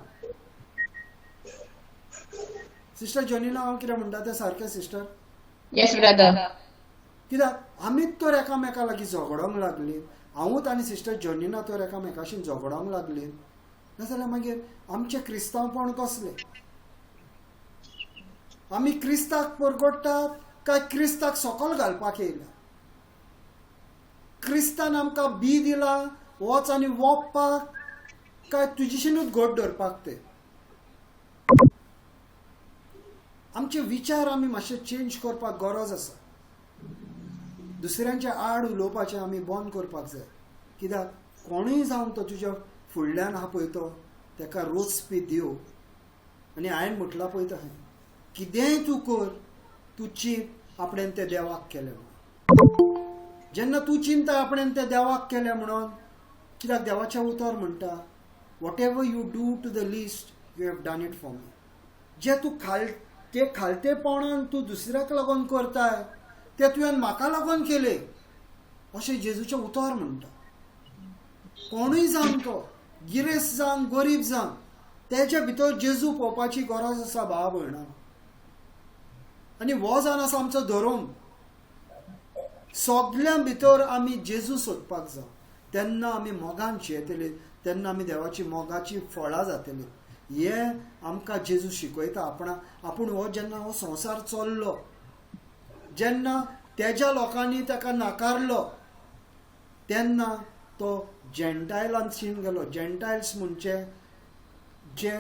सिस्टर जॉनीना हांव कितें म्हणटा तें सारकें सिस्टर? Yes brother. कित्याक आमीच तर एकामेका लागीं झगडोंक लागली, हांवूच आनी सिस्टर जॉनीना तर एकामेकाशी झगडोंक लागली, नाजाल्यार मागीर आमचें क्रिस्तांवपण कसलें? आमी क्रिस्ताक परगडटात काय क्रिस्ताक सकयल घालपाक येयला? क्रिस्तान आमकां बी दिला वच आनी वोपपाक काय तुजेशीनूच घोट धरपाक ते? आमचे विचार आमी मातशे चेंज करपाक गरज आसा. दुसऱ्यांच्या आड उलोवपाचें आमी बंद करपाक जाय. कित्याक कोणूय जावन तो तुज्या फुडल्यान आहा पळय तो ताका रोचपी देव. आनी हांवें म्हटलां पळय तशें, कितेंय तूं कर, तूं चिंत आपणें तें देवाक केलें म्हणून. जेन्ना तूं चिंता आपणें तें देवाक केलें म्हणून, कित्याक देवाचें उतर म्हणटा, whatever you do to the least you have done it for me. जे तूं ते खालतेपणान तूं दुसऱ्याक लागून करताय ते तुवें म्हाका लागून केले अशें जेजूचें उतर म्हणटा. कोणूय जावन तो गिरेस्त जावन गरीब जावन तेजे भितर जेजू पळोवपाची गरज आसा भावा भयणां. आनी हो जावन आसा आमचो धर्म. सगळ्या भितर आमी जेजू सोदपाक जाय. तेन्ना आमी मोगान जियेतले, तेन्ना आमी देवाची मोगाची फळां जातली. हें आमकां जेजू शिकयता. आपूण हो जेन्ना हो संवसार चल्लो, जेन्ना तेज्या लोकांनी ताका नाकारलो, तेन्ना तो जेंटायलांशीन गेलो. जेंटायल्स म्हणजे जे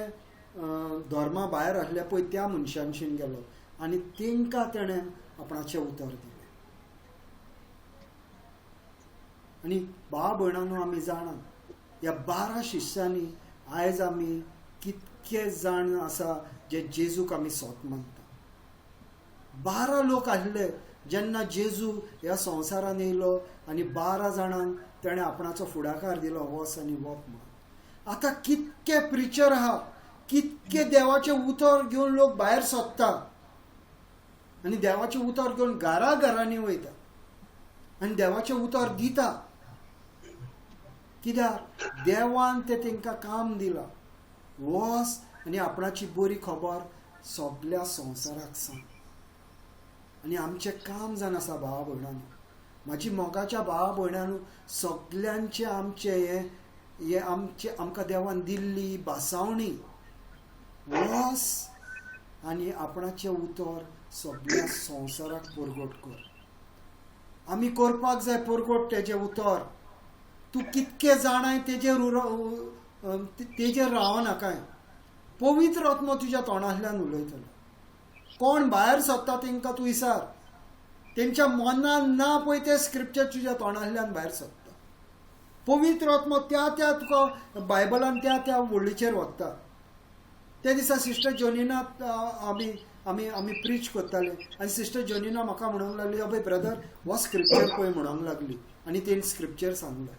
धर्मा भायर आसले पळय त्या मनशांशीन गेलो आनी तांकां तेणें आपणाचें उतर दिलें. आनी भाव भयणांनो, आमी जाणा ह्या 12 शिश्यांनी आयज आमी कितके जाण आसा जे जेजूक आमी सोत मानता. 12 लोक आसले जेन्ना जेजू ह्या संवसारान येयलो आनी 12 जाणांक तेणें आपणाचो फुडाकार दिलो, वच आनी वप म्हणून. आतां कितके प्रिचर आहा, कितके देवाचें उतर घेवन लोक भायर सोदता आनी देवाचें उतर घेवन घरांनी वयता आनी देवाचें उतर दिता. कित्याक देवान तें तांकां काम दिलां, वच आनी आपणाची बरी खबर सगळ्या संवसाराक सांग. आनी आमचें काम जावन आसा भावा भयणांनो, म्हाजी मोगाच्या भावा भयणांनो, सगळ्यांचें आमचें हे आमकां देवान दिल्ली भासावणी, वच आनी आपणाचें उतर सगळ्या संवसाराक परगट कर. आमी करपाक जाय परगट तेजें उतर. तूं कितके जाणाय तेजेर रावनाकाय. पवित्र आत्मो तुज्या तोंडांतल्यान उलयतलो. कोण भायर सोदता तांकां तूं विचार, तेंच्या मनान ना पळय ते स्क्रिप्चर तुज्या तोंडांतल्यान भायर सोदता. पवित्र आत्मो त्या तुका बायबलान त्या वळीचेर वता. ते दिसा सिस्टर जॉनीना आमी प्रीच करताले आनी सिस्टर जॉनीना म्हाका म्हणूंक लागली, अबय ब्रदर हो स्क्रिप्चर पळय म्हणूंक लागली. आनी तेणी स्क्रिप्चर सांगलो,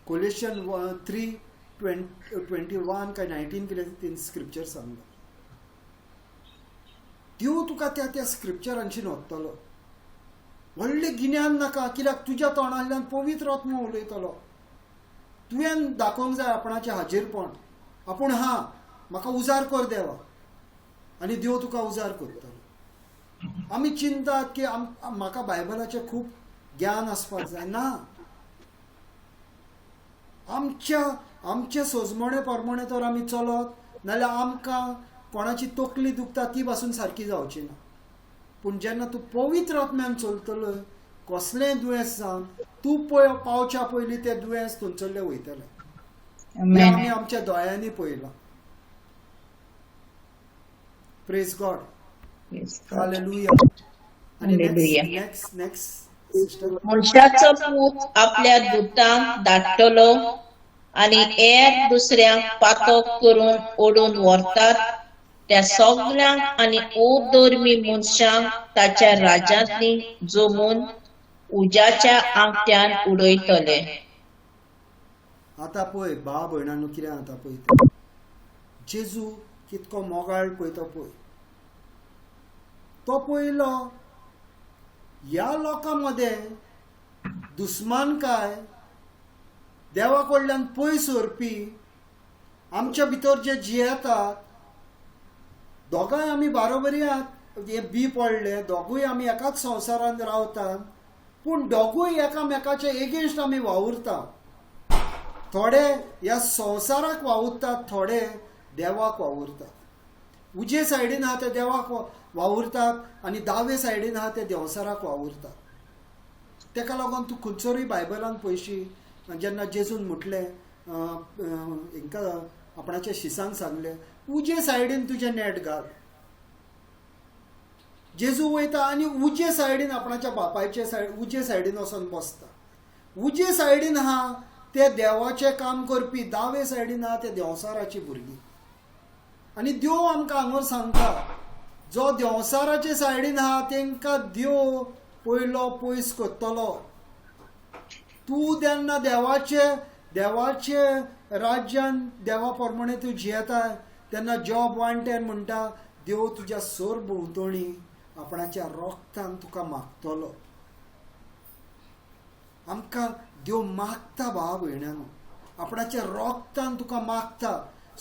कोलेशन 3:21 काय 19 कितें तेणी स्क्रिप्चर सांगलो. देव तुका त्या स्क्रिप्चरांची वतलो. व्हडलें गिन्यान नाका, कित्याक तुज्या तोंडांतल्यान पवित्र आत्मो उलयतलो. तुवें दाखोवंक जाय आपणाचें हाजीरपण. आपूण हा, म्हाका उजार कर देवा, आनी देव तुका उजार करतलो. आमी चिंतात की म्हाका बायबलाचें खूब ज्ञान आसपाक जाय. ना, आमचे सोजमणे परमणे तर आमी चलत, नाल्यार आमकां कोणाची तकली दुखता ती पासून सारकी जावची ना. पूण जेन्ना तूं पवित्र आत्म्यान चलतलो, कसलेंय दुयेंस जावन तूं पावच्या पयलीं तें दुयेंस थंयसरलें वयतलें. हें आमी आमच्या दोळ्यांनी पळयलां. Praise God. हालेलुया. आनी नेक्स्ट मनशाचो पूत आपल्या दुतांक धाडटलो आनी हेर दुसऱ्यांक पातक करून ओडून व्हरतात त्या सगळ्यांक आनी ओधर्मी मनशांक ताच्या राज्यांतली जमून उज्याच्या आंगठ्यान उडयतले. आतां पळय भावा भयणांनो, कितें जाता पळय, जेजू कितको मोगाळ पळय तो पळयलो ह्या लोकां मदें दुस्मानकाय देवा कडल्यान पयस व्हरपी आमच्या भितर जे जियेतात दोगांय आमी बारोबरी आहात हे बी पडले दोगूय आमी एकाच संवसारांत रावतात पूण दोगूय एकामेकाचे एगेन्स्ट आमी वावुरता थोडे ह्या संवसाराक वावुरतात थोडे देवाक वावुरतात उजे सायडीन आहा ते देवाक वावुरतात आनी दावे सायडीन आहा ते देवसाराक वावुरतात तेका लागून तूं खंयसरूय बायबलान पळयशी जेन्ना जेजून म्हटलें हांकां आपणाच्या शिसांक सांगलें उजे सायडीन तुजें नेट घाल जेजू वयता आनी उजे सायडीन आपणाच्या बापायचे उजे सायडीन वचून बसता उजे सायडीन आहा ते देवाचें काम करपी दावे सायडीन आहा ते देवसाराची भुरगीं आनी देव आमकां हांगर सांगता जो देवसाराचे सायडीन आहा तांकां देव पयलो पयस करतलो तूं जेन्ना देवाचे राज्यान देवा प्रमाणे तूं जियेता तेन्ना जॉब 1:10 म्हणटा देव तुज्या सोर भोंवतणी आपणाच्या रोगतान तुका मागतलो आमकां देव मागता भाव भयणांनो आपणाच्या रोगतान तुका मागता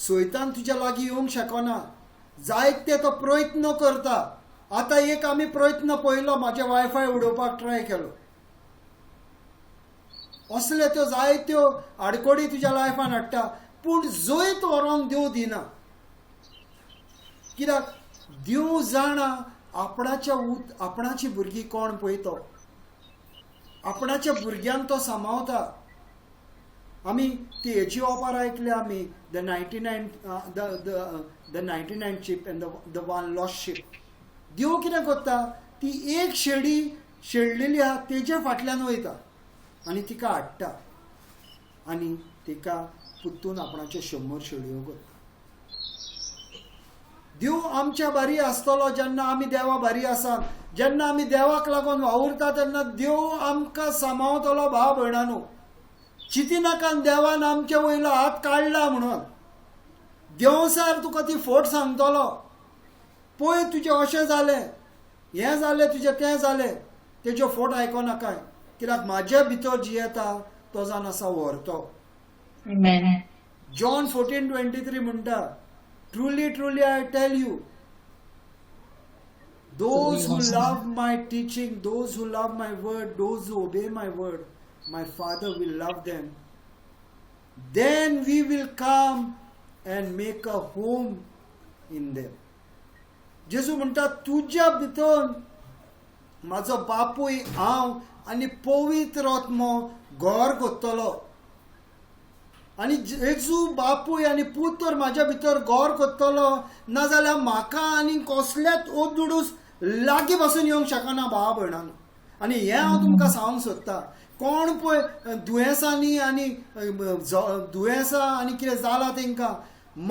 सोयतान तुज्या लागीं येवंक शकना जायते तो प्रयत्न करता आतां एक आमी प्रयत्न पळयलो म्हाजे वायफाय उडोवपाक ट्राय केलो असले त्यो जायत्यो आडकोडी तुज्या लायफान हाडटा पूण जैत व्हरोंक देव दिना कित्याक देव जाणा आपणाची भुरगीं कोण पळयतो आपणाच्या भुरग्यांक तो सांबाळता आमी ती हेची ऑफर ऐकल्या आमी the 99 sheep and the one lost sheep देव कितें करता ती एक शेळी शेळलेली आहा तेजे फाटल्यान वयता आनी तिका हाडटा आनी तिका पुत्तून आपणाच्यो 100 शेळयो करता देव आमच्या बारी आसतलो जेन्ना आमी देवा बारी आसात जेन्ना आमी देवाक लागून वावुरता तेन्ना देव आमकां सांबाळतलो भाव भयणांनो चिंतिनाकान देवान आमचे वयलो हात काडला म्हणून देवसार तुका ती फोट सांगतलो पळय तुजें अशें जालें हें जालें तुजें तें जालें तेज्यो फोट आयकोनाकाय कित्याक म्हाजे भितर जियेता तो जावन आसा व्हरतो जॉन 14:23 म्हणटा Truly, truly, I tell you, those who love my teaching, those who love my word, those who obey my word, my Father will love them. Then we will come and make a home in them. जेजू म्हणटा तुज्या भितर म्हाजो बापूय हांव आनी पवित्र आत्मो घर करतलो आनी जेजू बापूय आनी पुत्र म्हाज्या भितर घर करतलो नाजाल्यार म्हाका आनी कसलेच ओदुडूस लागीं बसून येवंक शकना भाव भयणांनो आनी हें हांव तुमकां सांगूंक सोदतां कोण पळय दुयेंसांनी आनी दुयेंसां आनी कितें जालां तांकां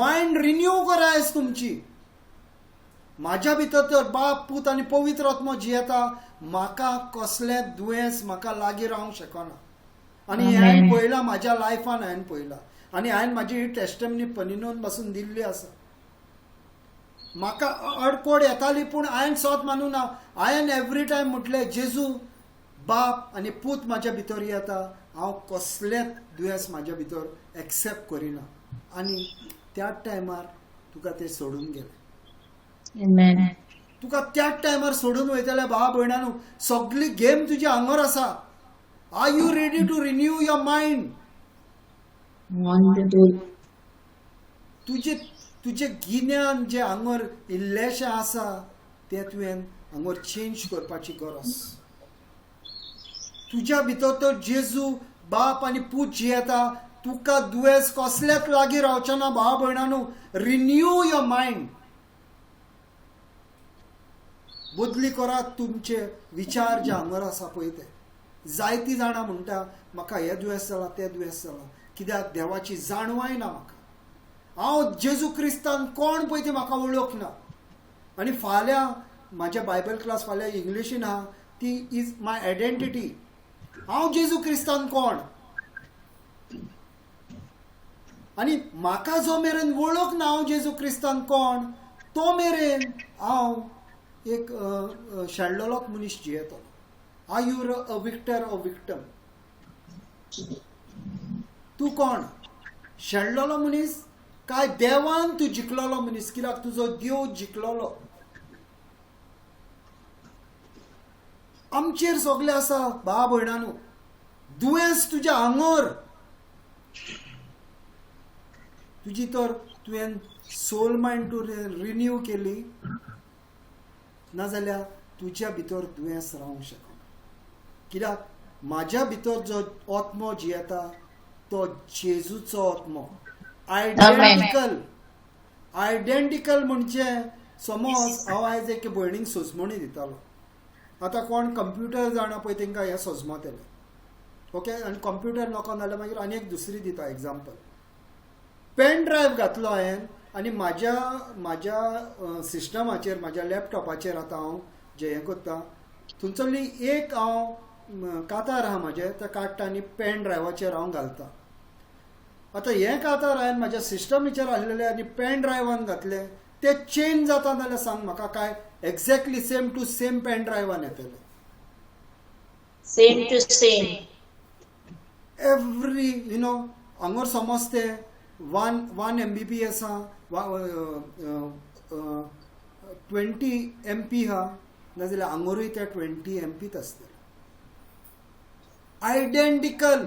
मायंड रिन्यू करायच तुमची म्हाज्या भितर तर बाप पूत आनी पवित्र आत्मो जियेता म्हाका कसलें दुयेंस म्हाका लागीं रावंक शकना आनी हांवें पळयलां म्हाज्या लायफान हांवें पळयलां आनी हांवें म्हाजी टेस्टमनी पनिनोवन बसून दिल्ली आसा म्हाका अडकोड येताली पूण हांवें सोत मानूं ना हांवें एवरी टायम म्हटलें जेजू बाप आनी पूत म्हाज्या भितर येता हांव कसलेंच दुयेंस म्हाज्या भितर एक्सेप्ट करिना आनी त्याच टायमार तुका तें सोडून गेलें तुका त्याच टायमार सोडून वयतले भाव भयणांनो सगळी गेम तुजी आंगर आसा Are you ready to renew your mind? तुझे गिन्यान जे हांगर इल्लेशें आसा तें तुवें हांगर चेंज करपाची गरज तुज्या भितर तर जेजू बाप आनी पूत जियेता तुका दुयेंस कसलेच लागीं रावचें ना भाव भयणांनो रिन्यू योर मायंड बदली करात तुमचे विचार जे हांगर आसा पळय ते जायतीं जाणां म्हणटा म्हाका हे दुयेंस जाला तें दुयेंस जाला कित्याक देवाची जाणवाय ना म्हाका हांव जेजू क्रिस्तान कोण पळय ती म्हाका वळखना आनी फाल्यां म्हाजे बायबल क्लास फाल्यां इंग्लिशीन आहा ती इज माय आयडेंटिटी हांव जेजू क्रिस्तान कोण आनी म्हाका जो मेरेन वळख ना हांव जेजू क्रिस्तान कोण तो मेरेन हांव एक शेणलोलोक मनीस जियेतलो Are you a victor or victim? तूं कोण शेणलोलो मनीस काय देवान तूं जिखलोलो मनीस कित्याक तुजो देव जिखलोलो आमचेर सगळे आसा भाव भयणांनो दुयेंस तुज्या आंगोर तुजी तर तुवें सोल मायंड तूं रिन्यू केली नाजाल्यार तुज्या भितर दुयेंस रावंक शकना कित्याक म्हाज्या भितर जो आत्मो जियेता तो जेजूचो आत्मो आयडेंटिकल म्हणजे समज हांव आयज एक भयणीक सोजमणी दितालो आतां कोण कंप्युटर जाणा पळय तांकां हें सोजमतलें ओके आनी कंप्युटर नोको नाल्यार मागीर आनी एक दुसरी दिता एग्जाम्पल पेन ड्रायव्ह घातलो हांवें आनी म्हाज्या सिस्टमाचेर म्हाज्या लॅपटॉपाचेर आतां हांव जें हें करता थंयसरली एक हांव कातार आहा म्हाजें तें काडटा आनी पेन ड्रायव्हाचेर हांव घालता आतां हें कातार हांवें म्हाज्या सिस्टमीचेर आहलेलें आनी पेन ड्रायव्हान घातलें ते चेंज जाता नाल्यार सांग म्हाका काय exactly same to same pain ड्रायव्हान येतलें सेम टू सेम एवरी हांगोर समज ते 1 MBPS आहा 20 MP आहा नाजाल्यार हांगोरूय ते 20 MPच आसतले आयडेंटिकल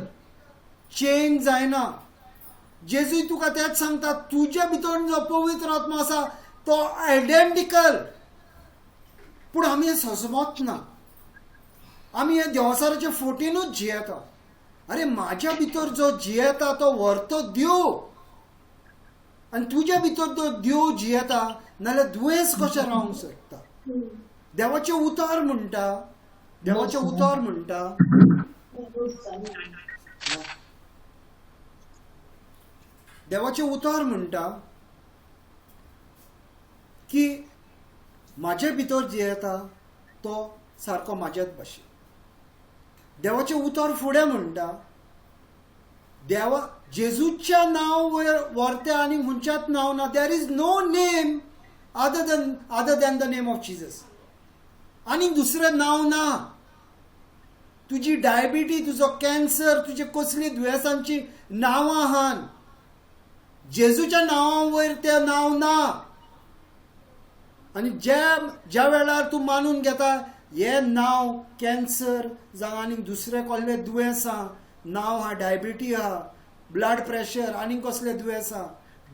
चेंज जायना जेजूय तुका तेच सांगता तुज्या भितर जो पवित्र आत्मा आसा तो आयडेंटिकल पूण आमी हें सजमत ना आमी हे देवसाराच्या फोटीनूच जियेता अरे म्हाज्या भितर जो जियेता तो व्हरतो देव आनी तुज्या भितर तो देव जियेता नाल्यार दुयेंस कशें रावंक शकता देवाचें उतार म्हणटा देवाचें उतार म्हणटा की म्हाजे भितर जियेता तो सारको म्हाज्याच भाशेन देवाचें उतर फुडें म्हणटा देवा जेजूच्या नांव व्हरता आनी खंयच्याच नांव ना there is no name other than the name of Jesus आनी दुसरें नांव ना तुजी डायबिटीज तुजो कॅन्सर तुजी कसली दुयेंसांची नांवां आहात जेजूच्या नांवा वयर तें नांव ना आनी ज्या वेळार तूं मानून घेता हें नांव कॅन्सर जावं आनी दुसरें कसलें दुयेंसां नांव आहा डायबिटी आहा ब्लड प्रेशर आनी कसलें दुयेंसां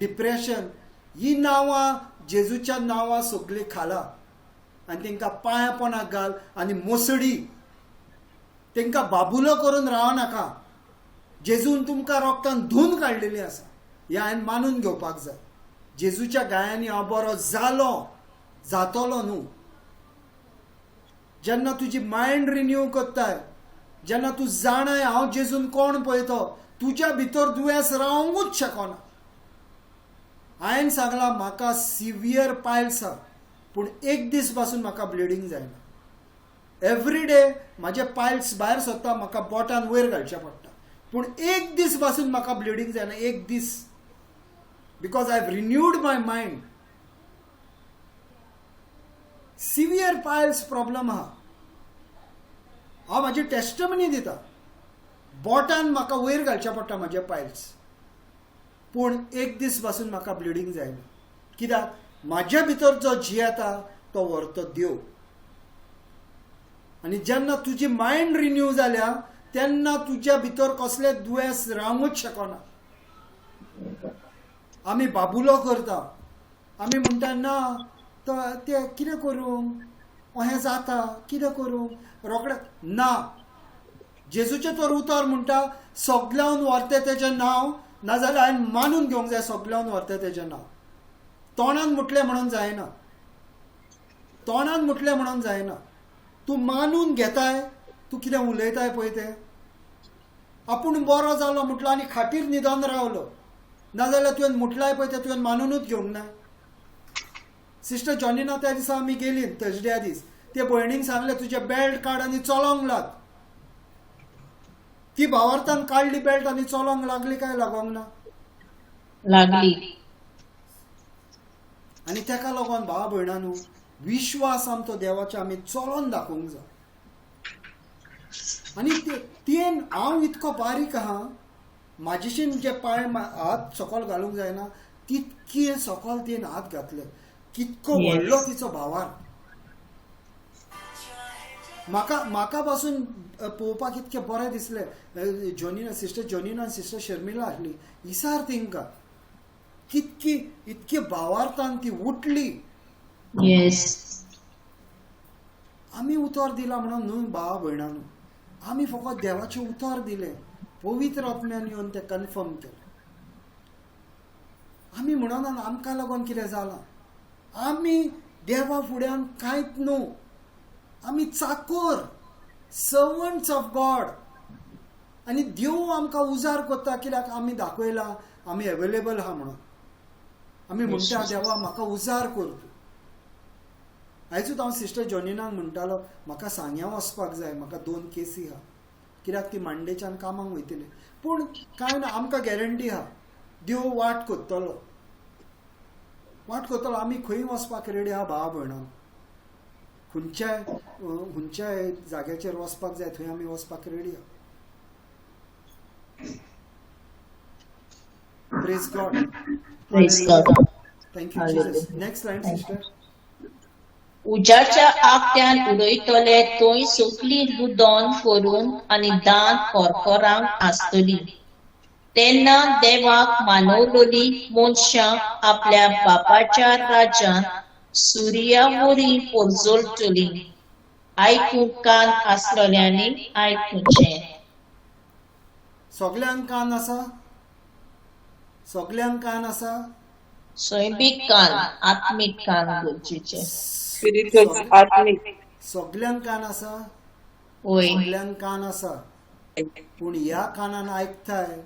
डिप्रेशन ही नांवां जेजूच्या नांवां सगळीं खाला आनी तांकां पांयां पोंदाक घाल आनी मोसडी तांकां बाबुलो करून रावनाका जेजून तुमकां रोगतान धुवन काडलेली आसा हें हांवें मानून घेवपाक जाय जेजूच्या गायांनी हांव बरो जातलो न्हू जेन्ना तुजी मायंड रिन्यू करताय जेन्ना तूं जाणाय हांव जेजून कोण पळयतो तुज्या भितर दुयेंस रावंकूच शकना हांवें सांगलां म्हाका सिवियर पायल्स आहा पूण एक दीस पासून म्हाका ब्लिडींग जायना एवरी डे म्हाजे पायल्स भायर सरता म्हाका बोटान वयर घालचें पडटा पूण एक दीस पासून म्हाका ब्लिडींग जायना एक दीस because I have renewed my mind severe piles problem आहा हांव म्हाजी टेस्टमनी दिता बोटान म्हाका वयर घालचें पडटा म्हाजे पायल्स पूण एक दीस पासून म्हाका ब्लिडींग जायना कित्याक म्हाज्या भितर जो जियेता तो व्हरतो देव आनी जेन्ना तुजी मायंड रिन्यू जाल्या तेन्ना तुज्या भितर कसलें दुयेंस रावंकूच शकना आमी बाबुलो करता आमी म्हणटा ना तें कितें करूं अहें जाता कितें करूं रोखडें ना जेजूचें तर उतर म्हणटा सगळ्यान व्हरता तेजें नांव नाजाल्यार हांवें मानून घेवंक जाय सगळ्यान व्हरता तेजें नांव तोंडान म्हटलें म्हणून जायना तूं मानून घेताय तूं कितें उलयताय पळय तें आपूण बरो जालो म्हटलो आनी खाटीर न्हिदोन रावलो नाजाल्यार तुवें म्हटलाय पळय तें तुवें मानूनूच घेवंक ना सिस्टर जॉनीना त्या दिसा आमी गेली थर्सडे दीस ते भयणीक सांगलें तुजें बेल्ट काड आनी चलोंक लाग ती भावार्थान काडली बेल्ट आनी चलोंक लागली काय लागोंक ना लागली आनी तेका लागून भावा भयणांनो विश्वास आमचो देवाचे आमी चलोन दाखोवंक जाय आनी तेन हांव इतको बारीक आहा म्हाजेशीन जे पांय हात सकयल घालूंक जायना तितके सकयल तिन हात घातले. कितको Yes. व्हडलो तिचो भावार. म्हाका पासून पळोवपाक इतकें बरें दिसलें. जोनिना सिस्टर जोनिना आनी सिस्टर शर्मिला आसली. इसार तिंका इतकी भावार्थान ती उठली. Yes. आमी उतर दिला म्हणून न्हू भावा भयणांनो, आमी फकत देवाचें उतर दिलें. पवित्र आत्म्यान येवन तें कन्फर्म केलें. आमी म्हणून आमकां लागून कितें जालां? आमी देवा फुड्यान कांयच न्हू. आमी चाकोर, सर्वंट्स ऑफ गॉड. आनी देव आमकां उजार करता कित्याक आमी दाखयलां आमी अवेलेबल आहा म्हणून. आमी म्हणटा देवा म्हाका उजार कर तूं. आयजूच हांव सिस्टर जॉनिनाक म्हणटालो म्हाका सांग्या वचपाक जाय, म्हाका 2 केसी आहा. कित्याक ती मांडेच्यान कामाक वयतली. पूण कांय ना, आमकां गॅरंटी आहा देव वाट कोत्तलो. आमी खंय वचपाक रेडी आहा भावा भयणां. खंयच्याय जाग्याचेर वचपाक जाय थंय आमी वचपाक रेडी आहा. Praise God. Praise God. Thank you Jesus. Next line sister. उज्याच्या आंकट्यान उडयतले थंय सोकली रुदोन करून आनी दांत कोरकोरांक आसतली. तेन्ना देवाक मानवलोली मनशां आपल्या बापाच्या राज्यान सुर्या वरी पोरजोळटली. आयकूंक कान आसलेल्यांनी आयकुचें. सगल्यांक कान आसा? सगल्यांक कान आसा? सैमीक कान, आत्मीक कान गरजेचे. स्पिरिच्युअल आत्मिक. सगल्यांक कान आसा? होय. सगल्यांक कान आसा. पूण ह्या कानान आयकताय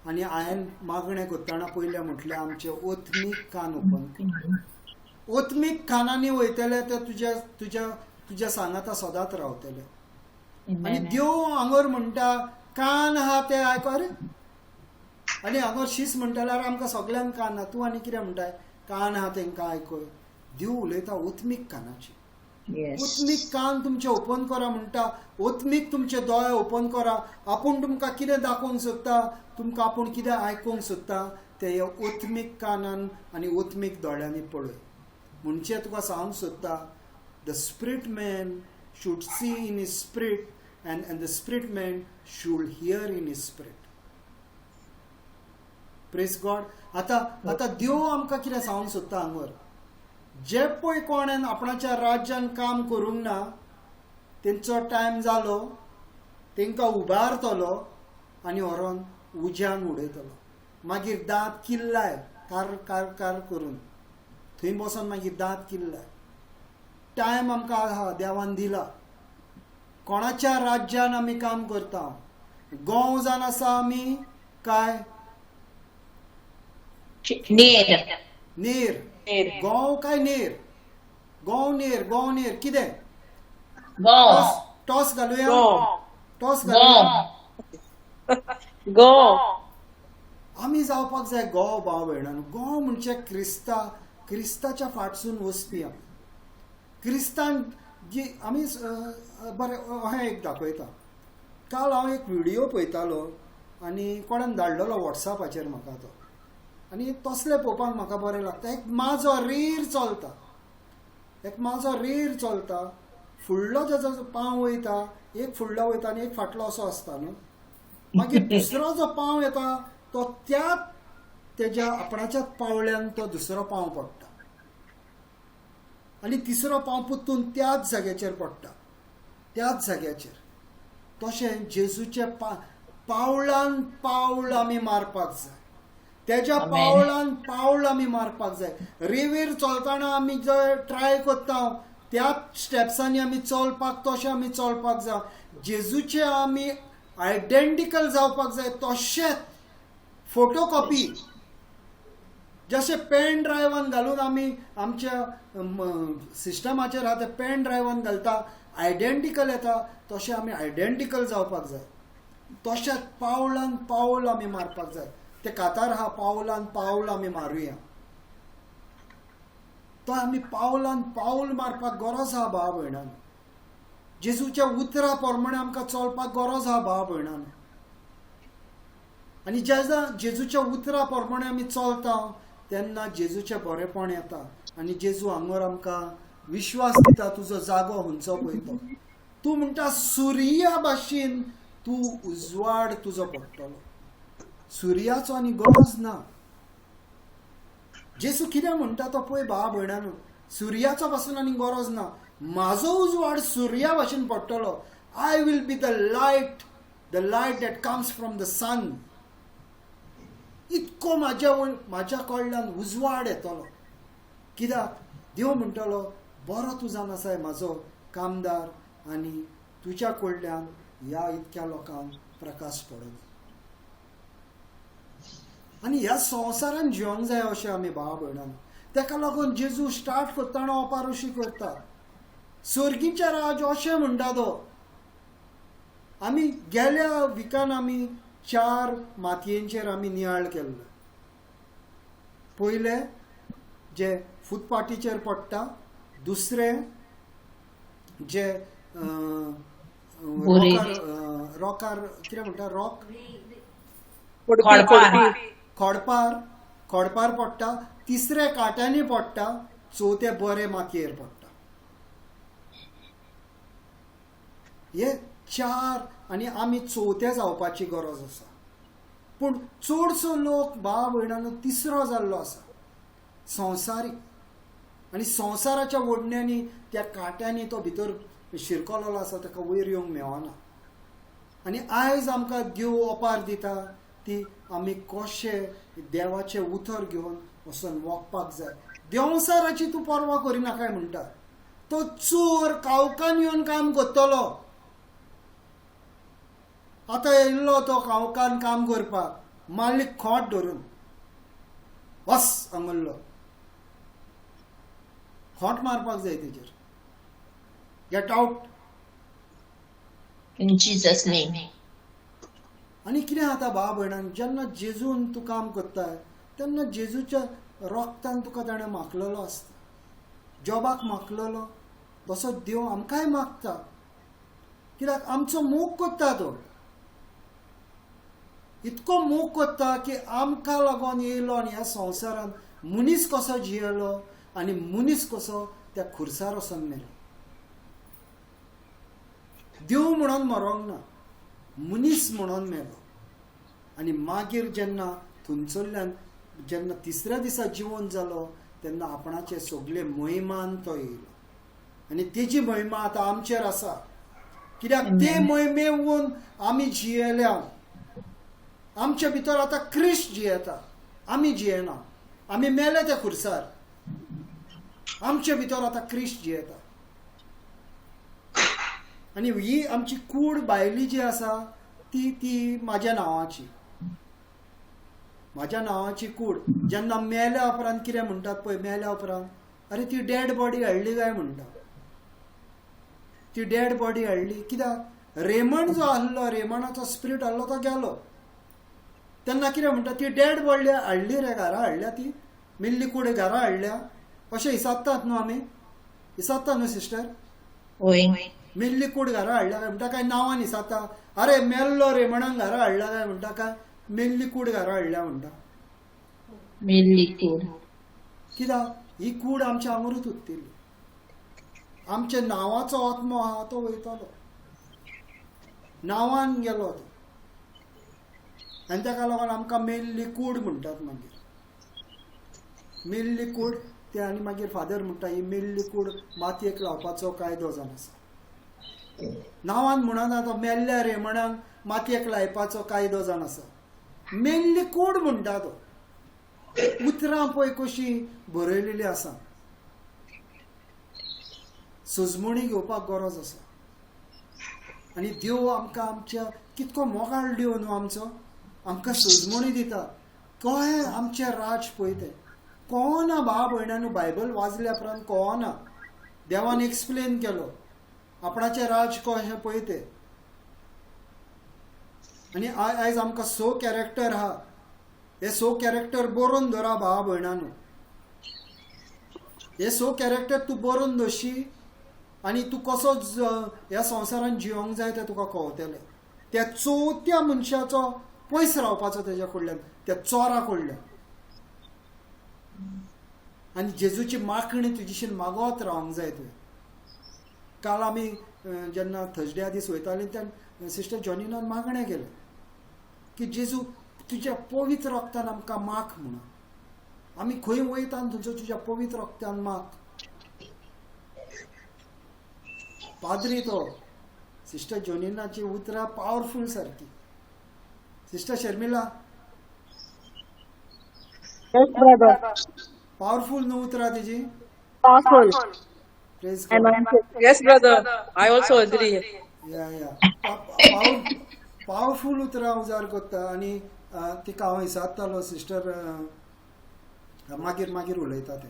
आनी हांवें मागणें करतना पयलें म्हटलें आमचे ओत्मीक कान ओपन कर. ओत्मीक कानांनी वयतले ते तुज्या सांगाता सदांच रावतले. आनी देव हांगर म्हणटा कान आहा ते आयको. अरे आनी हांगर शीस म्हणटाल्यार आमकां सगल्यांक कान ना. तूं आनी कितें म्हणटाय? कान आहा तेंकां आयकोय. देव उलयता ओत्मीक कानाची. ओत्मीक कान तुमचे ओपन करा म्हणटा. ओत्मीक तुमचे दोळे ओपन करा. आपूण तुमकां कितें दाखोवंक सोदता, तुमकां आपूण कितें आयकूंक सोदता ते ह्या ओत्मीक कानान आनी ओत्मीक दोळ्यांनी पळय. म्हणजे तुका सांगूंक सोदता the spirit man should see in his spirit and the spirit man should hear in his spirit. Praise God. आता देव आमकां कितें सांगूंक सोदता हांगर? जे पळय कोणान आपणाच्या राज्यान काम करूंक ना तेंचो टायम जालो, तेंकां उबारतलो आनी व्हरोन उज्यान उडयतलो. मागीर दांत किल्लाय कार कार कार करून थंय बसून मागीर दांत किल्लाय. टायम आमकां आहा, देवान दिला. कोणाच्या राज्यान आमी काम करता? गोंव जावन आसा आमी काय नेर? गोंव काय नेर? गोंव नेर कितें? टॉस घालुया. टॉस घालुया. गोंव. आमी जावपाक जाय गोंव भाव भयणांनो. गोंव म्हणजे क्रिस्ताच्या फाटसून वचपी आमी. क्रिस्तान जी आमी बरें अहें एक दाखयता. काल हांव एक व्हिडियो पळयतालो आनी कोणान धाडलेलो वॉट्सॅपाचेर म्हाका तो. आनी तसले पळोवपाक म्हाका बरें लागता. एक माझो रेर चलता. फुडलो तेजो पांव वयता, एक फुडलो वयता आनी एक फाटलो असो आसता न्हू. मागीर दुसरो जो पांव येता तो त्याच तेज्या आपणाच्याच पावल्यान तो दुसरो पांव पडटा आनी तिसरो पांव पुत्तून त्याच जाग्याचेर पडटा. त्याच जाग्याचेर. तशें जेजूचे पावलान पावल आमी मारपाक जाय. तेज्या पावलान पावल आमी मारपाक जाय. रेंवेर चलतना आमी जंय ट्राय करता त्याच स्टेप्सांनी आमी चलपाक तशें आमी चलपाक जाय. जेजूचे आमी आयडेंटिकल जावपाक जाय. तशेंच फोटोकॉपी जशें पेन ड्रायवान घालून आमी आमच्या सिस्टमाचेर आहा ते पेन ड्रायवान घालता आयडेंटिकल येता तशें आमी आयडेंटिकल जावपाक जाय. तशेंच पावलान पावल आमी मारपाक जाय. ते कातार आहा पावलान पावल आमी मारुया. तो आमी पावलान पावल मारपाक गरज आहा भाव भयणांनो. जेजूच्या उतरा प्रमाणे आमकां चलपाक गरज आहा भाव भयणांनो. आनी जेन्ना जेजूच्या उतरा प्रमाणे आमी चलता तेन्ना जेजूचें बरेपण येता आनी जेजू हांगर आमकां विश्वास दिता तुजो जागो खंयचो पळय तो तूं म्हणटा सुर्या भाशेन तूं उजवाड तुजो पडटलो सुर्याचो आनी गरज ना जेजू कितें म्हणटा तो पळय भावा भयणानो सुर्याचो पासून आनी गरज ना म्हाजो उजवाड सुर्या भाशेन पडटलो I will be the light that comes from the sun इतको म्हाज्या कडल्यान उजवाड येतलो कित्याक देव म्हणटलो बरो तूं जावन आसाय म्हाजो कामदार आनी तुज्या कडल्यान ह्या इतक्या लोकांक प्रकाश पडलो आनी ह्या संवसारान जिवंक जाय अशें आमी भावा भयणान ताका लागून जेजू स्टार्ट करतना ओपारुशी करता सर्गीचे राज अशें म्हणटा तो आमी गेल्या विकान आमी 4 मातयेंचेर आमी नियाळ केल्लो पयले जे फुटपाटीचेर पडटा दुसरें जे रॉकार कितें म्हणटा रॉक खोडपार पडटा तिसरे काट्यांनी पडटा चवथे बरे मातयेर पडटा हे 4 आनी आमी चवथे जावपाची गरज आसा पूण चडसो लोक भाव भयणानो तिसरो जाल्लो आसा संवसारीक आनी संवसाराच्या ओडण्यांनी त्या काट्यांनी तो भितर शिरकलेलो आसा ताका वयर येवंक मेळना आनी आयज आमकां देव ओपार दिता ती आमी कशे देवाचें उतर घेवन वचून वखपाक जाय देवसाराची तूं परवा करिनाकाय म्हणटा तो चोर कावकान येवन काम करतलो आतां येयल्लो तो कावकान काम करपाक मालीक खोट धरून वस हांगल्लो खोट मारपाक जाय तेजेर get out In Jesus' name. आनी कितें जाता भाव भयणान जेन्ना जेजून तूं काम करता तेन्ना जेजूच्या रोगतान तुका ताणें मागलेलो आसता जॉबाक मागलेलो तसो देव आमकांय मागता कित्याक आमचो मोग करता तो इतको मोग करता की आमकां लागून येयलो आनी ह्या संवसारान मनीस कसो जियेलो आनी मनीस कसो त्या खुर्सार वचून मेलो देव म्हणून मरोंक ना मनीस म्हणून मेलो आनी मागीर जेन्ना थंयसरल्यान जेन्ना तिसऱ्या दिसा जिवन जालो तेन्ना आपणाचे सगळे महिमान तो येयलो आनी तेजी महिमा आतां आमचेर आसा कित्याक ते महिमेवून आमी जियेल्या आमचे भितर आतां क्रिस्ट जियेता आमी जियेना आमी मेले त्या खुर्सार आमचे भितर आतां क्रिस्ट जियेता आनी ही आमची कूड भायली जी आसा ती म्हाज्या नांवाची कूड जेन्ना मेल्या उपरांत कितें म्हणटात पळय मेल्या उपरांत अरे ती डेड बॉडी हाडली काय म्हणटा ती डेड बॉडी हाडली कित्याक रेमंड जो आहलो रेमंडाचो स्पिरीट आहलो तो गेलो तेन्ना कितें म्हणटा ती डेड बॉडी हाडली रे घरा हाडल्या ती मिल्ली कूड घरा हाडल्या अशें हिसाबतात न्हू आमी हिसाबता न्हू सिस्टर मिल्ली कूड घरा हाडल्या काय म्हणटा काय नांवान हिसाबता अरे मेल्लो रेमंडान घरा हाडला काय म्हणटा काय मिल्ली कूड घरा हाडल्या म्हणटा मिल्ली कूड कित्याक ही कूड आमच्या आंगरूच उत्तिल्ली आमच्या नांवाचो आत्मो आहा तो वयतलो नांवान गेलो तो आनी ताका लागून आमकां मेल्ली कूड म्हणटात मागीर मेल्ली कूड ते आनी मागीर फादर म्हणटा ही मेल्ली कूड मातयेक लावपाचो कायदो जावन आसा नांवान म्हणना तो मेल्ल्या रेमणांक मातयेक लायपाचो कायदो जावन आसा मेल्ली कूड म्हणटा तो उतरां पळय कशी बरयलेली आसा सुजमणी घेवपाक गरज आसा आनी देव आमकां आमच्या कितको मोगाळ देव न्हू आमचो आमकां सुजमणी दिता कळ्ळें आमचें राज पळय तें कळना भाव भयणांनो बायबल वाचल्या उपरांत कळना देवान एक्सप्लेन केलो आपणाचें राज कशें पळय तें आनी आयज आमकां 6 कॅरेक्टर आहा हे 6 कॅरेक्टर बरोवन धरा भावा भयणांनो हे 6 कॅरेक्टर तूं बरोवन धरशी आनी तूं कसो ह्या संवसारान जिवंक जाय तें तुका कळटलें त्या चवथ्या मनशाचो पयस रावपाचो तेज्या कडल्यान त्या चोरा कडल्यान आनी जेजूची मागणी तुजेशीन मागोत रावंक जाय तुवें काल आमी जेन्ना थर्सडे दीस वयतालीं तेन्ना सिस्टर जॉनीनान मागणें केलें की जेजू तुज्या पवित्र रक्तान आमकां माग म्हणून आमी खंय वयता आनी थंयसर तुज्या पवित्र रक्तान माग पाद्री तो सिस्टर जॉनीनाची उतरां पावरफूल सारकी sister Sharmila Yes, brother. Powerful न्हू उतरां तेजी Powerful. Praise Anointed. Yes, brother. I also agree. Powerful उतरां उजार करता आनी तिका हांव विचारतालो सिस्टर मागीर उलयता ते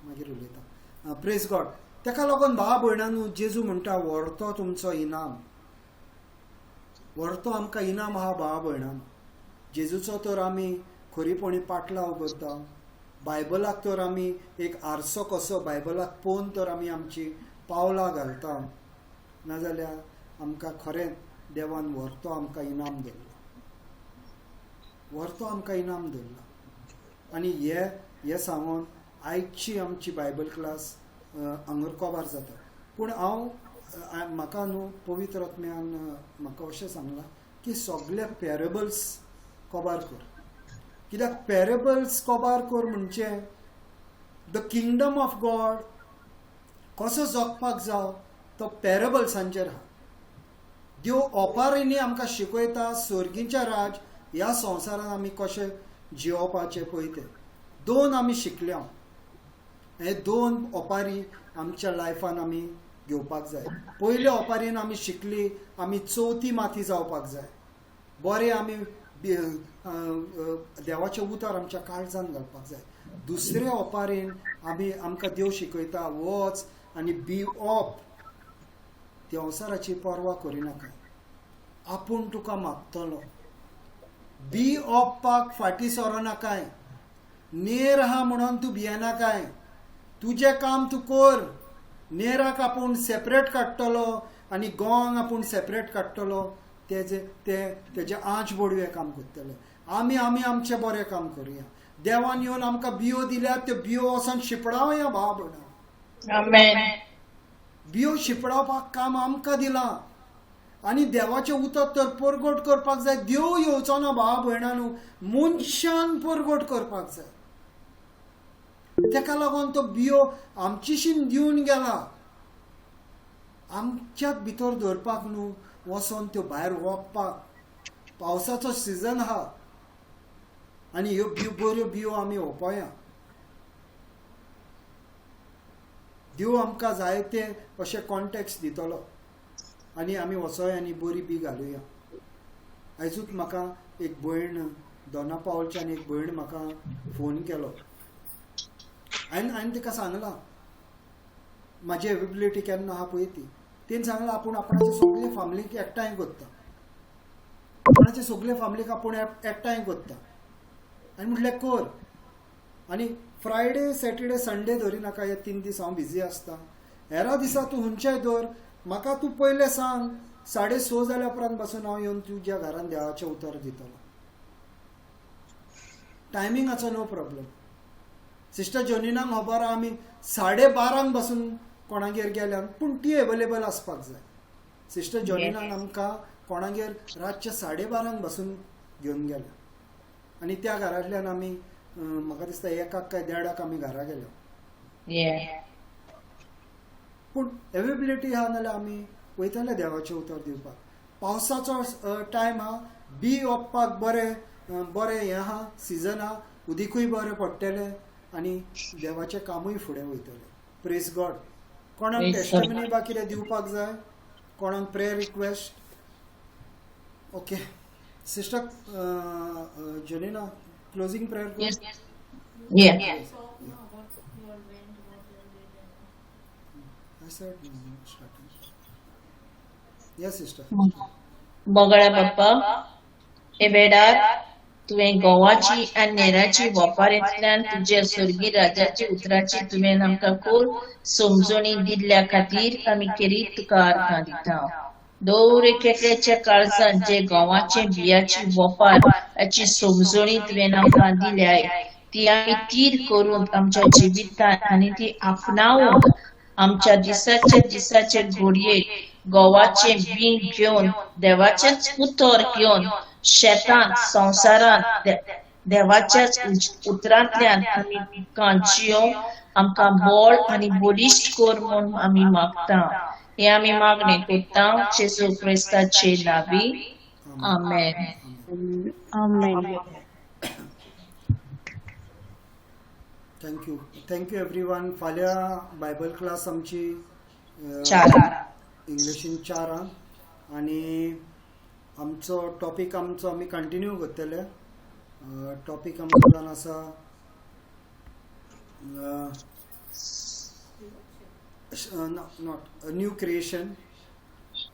मागीर उलयता प्रेज गॉड तेका लागून भाव भयणांनो जेजू म्हणटा व्हरतो तुमचो इनाम व्हरतो आमकां इनाम आहा भाव भयणांनो जेजूचो तर आमी खरीपणी पाटलाव करता बायबलाक तर आमी एक आरसो कसो बायबलाक पळोवन तर आमी आमची पावलां घालता नाजाल्यार आमकां खरें देवान व्हरतो आमकां इनाम धरला व्हरतो आमकां इनाम धरला आनी हे सांगून आयची आमची बायबल क्लास हांगर कवर जाता पूण म्हाका न्हू पवित्र आत्म्यान म्हाका अशें सांगलां की सगळे पॅरेबल्स कवर कर कित्याक पॅरेबल्स कवर कर म्हणजे द किंगडम ऑफ गॉड कसो जगपाक जाव तो पॅरेबल्सांचेर आहा देव ओपारींनी आमकां शिकयता स्वर्गीच्या राज ह्या संवसारान आमी कशें जिवपाचें पळय ते 2 आमी शिकल्या हे 2 ओपारी आमच्या लायफान आमी घेवपाक जाय पयल्या ओपारीन आमी शिकली आमी चवथी माथी जावपाक जाय बरें आमी देवाचें उतर आमच्या काळजान घालपाक जाय दुसऱ्या ओपारीन आमकां देव शिकयता वच आनी बी ऑप संवसाराची पर्वा करिनाका आपूण तुका मागतलो बी ऑपाक फाटीं सरोनाकाय नेर आहा म्हणून तूं भियेनाकाय तुजें काम तूं कर नेराक आपूण सेपरेट काडटलो आनी गोंग आपूण सेपरेट काडटलो तेजे आंच बोडवे काम करतले आमी आमचें बरें काम करुया देवान येवन आमकां बियो दिल्यात त्यो बियो वचोन शिपडावया भाव भयणां आमेन बियो शिपडावपाक काम आमकां दिलां आनी देवाचें उतर तर परगट करपाक जाय देव येवचो ना भाव भयणांनो मनशान परगट करपाक जाय तेका लागून तो बियो आमचीशीन दिवन गेला आमच्याच भितर दवरपाक न्हू वचोन त्यो भायर ओंपपाक पावसाचो सिजन आहा आनी ह्यो बियो बऱ्यो बियो आमी ओंपया देव आमकां जायते अशे कॉन्टेक्ट्स दितलो आनी आमी वचोया आनी बरी बी घालुया आयजूच म्हाका एक भयण दोना पावलच्यान एक भयण म्हाका फोन केलो हांवें तिका सांगलां म्हाजी एवेबिलिटी केन्ना आहा पळय ती तेणी सांगलां आपूण आपणाचे सगळे फॅमिलीक एकठांय करता आपणाचे सगळे फॅमिलीक आपूण एकठांय करता आनी म्हटलें कर आनी फ्रायडे सॅटरडे संडे धरी नाका हे 3 दीस हांव बिजी आसता हेरा दिसा तूं खंयच्याय दवर म्हाका तूं पयलें सांग 6:30 जाल्या उपरांत पासून हांव येवन तुज्या घरान देवाचें उतर दितलो टायमिंगाचो नो प्रॉब्लेम सिस्टर जॉनीनाक खबर आहा आमी 12:30 पासून कोणागेर गेल्यान पूण ती एवेलेबल आसपाक जाय सिस्टर जॉनीनान आमकां कोणागेर रातचे 12:30 पासून घेवन गेल्या आनी त्या घरांतल्यान आमी म्हाका दिसता 1 काय 1:30 आमी घरा गेल्या पूण एवेबिलिटी आहा नाल्यार आमी वयतले देवाचें उतर दिवपाक पावसाचो टायम आहा बी ओंपपाक बरें हें आहा सिजन आहा उदीकूय बरें पडटलें आनी देवाचें कामूय फुडें वयतलें प्रेज गॉड कोणाक टेस्टमनी बा कितें दिवपाक जाय कोणाक प्रेयर रिक्वेस्ट ओके सिस्टर जॉनीना क्लोजिंग प्रेयर Yes, sister. मोगळ्या बाप्पा हे वेळार तुवें गोवाची आनी नेराची वापारींतल्यान तुज्या स्वर्गी राजाची उतराची तुवें आमकां खूब समजणी दिल्ल्या खातीर आमी केरीत तुका आर्गां दिता दौरे केटल्याच्या काळजांत जे गोवाचे बियाची वपार याची समजणी तुवें आमकां दिल्याय ती आमी तीर करून आमच्या जिवितांत आनी ती आपणावून आमच्या दिसाचे घडयेक गोवाचे बीं घेवन देवाचेच उतर घेवन शेतांत संवसारांत देवाच्याच उतरांतल्यान आमी पिकां जियोंक आमकां बळ आनी बलिश्ट कर म्हूण आमी मागता हे आमी मागणें कोत्ता जेजू क्रिस्ताचे नांवी आमेन. Amen. Thank you everyone. फाल्यां बायबल क्लास आमची चार इंग्लिशीन 4 आनी आमचो टॉपीक आमी कंटिन्यू करतले. टॉपीक आमचो जावन आसा not new creation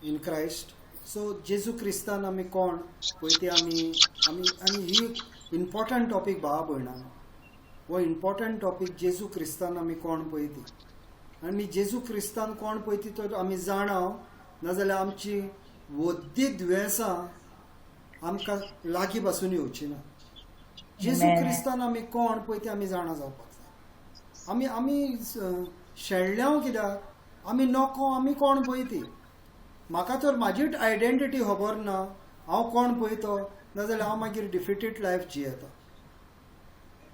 in Christ. So जेजू क्रिस्तान आमी कोण पळय ते आमी आनी ही इम्पॉर्टंट टॉपीक भावा भयणां. हो इम्पॉर्टंट टॉपीक जेजू क्रिस्तान आमी कोण पळय ती आनी जेजू क्रिस्तान कोण पळय ती तर आमी जाणाव नाजाल्यार आमची वद्दी दुयेंसां आमकां लागीं बसून येवची ना. जेजू क्रिस्तान आमी कोण पळय ते आमी जाणा जावपाक जाय. आमी शेणल्या कित्याक आमी नको आमी कोण पळय ती. म्हाका तर म्हाजीच आयडेंटिटी खबर ना हांव कोण पळय तो नाजाल्यार हांव मागीर डिफिटेड लायफ जियेता.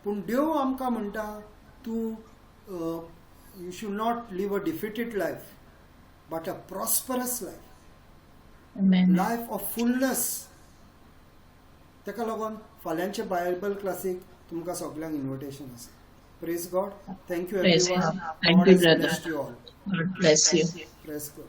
पूण देव आमकां म्हणटा तूं you should not live a defeated life but a prosperous life, life of fullness. ताका लागून फाल्यांचे बायबल क्लासीक तुमकां सगळ्यांक इन्विटेशन आसा. Praise God. Thank you everyone. Thank you, brother. You all. God bless you. Praise God.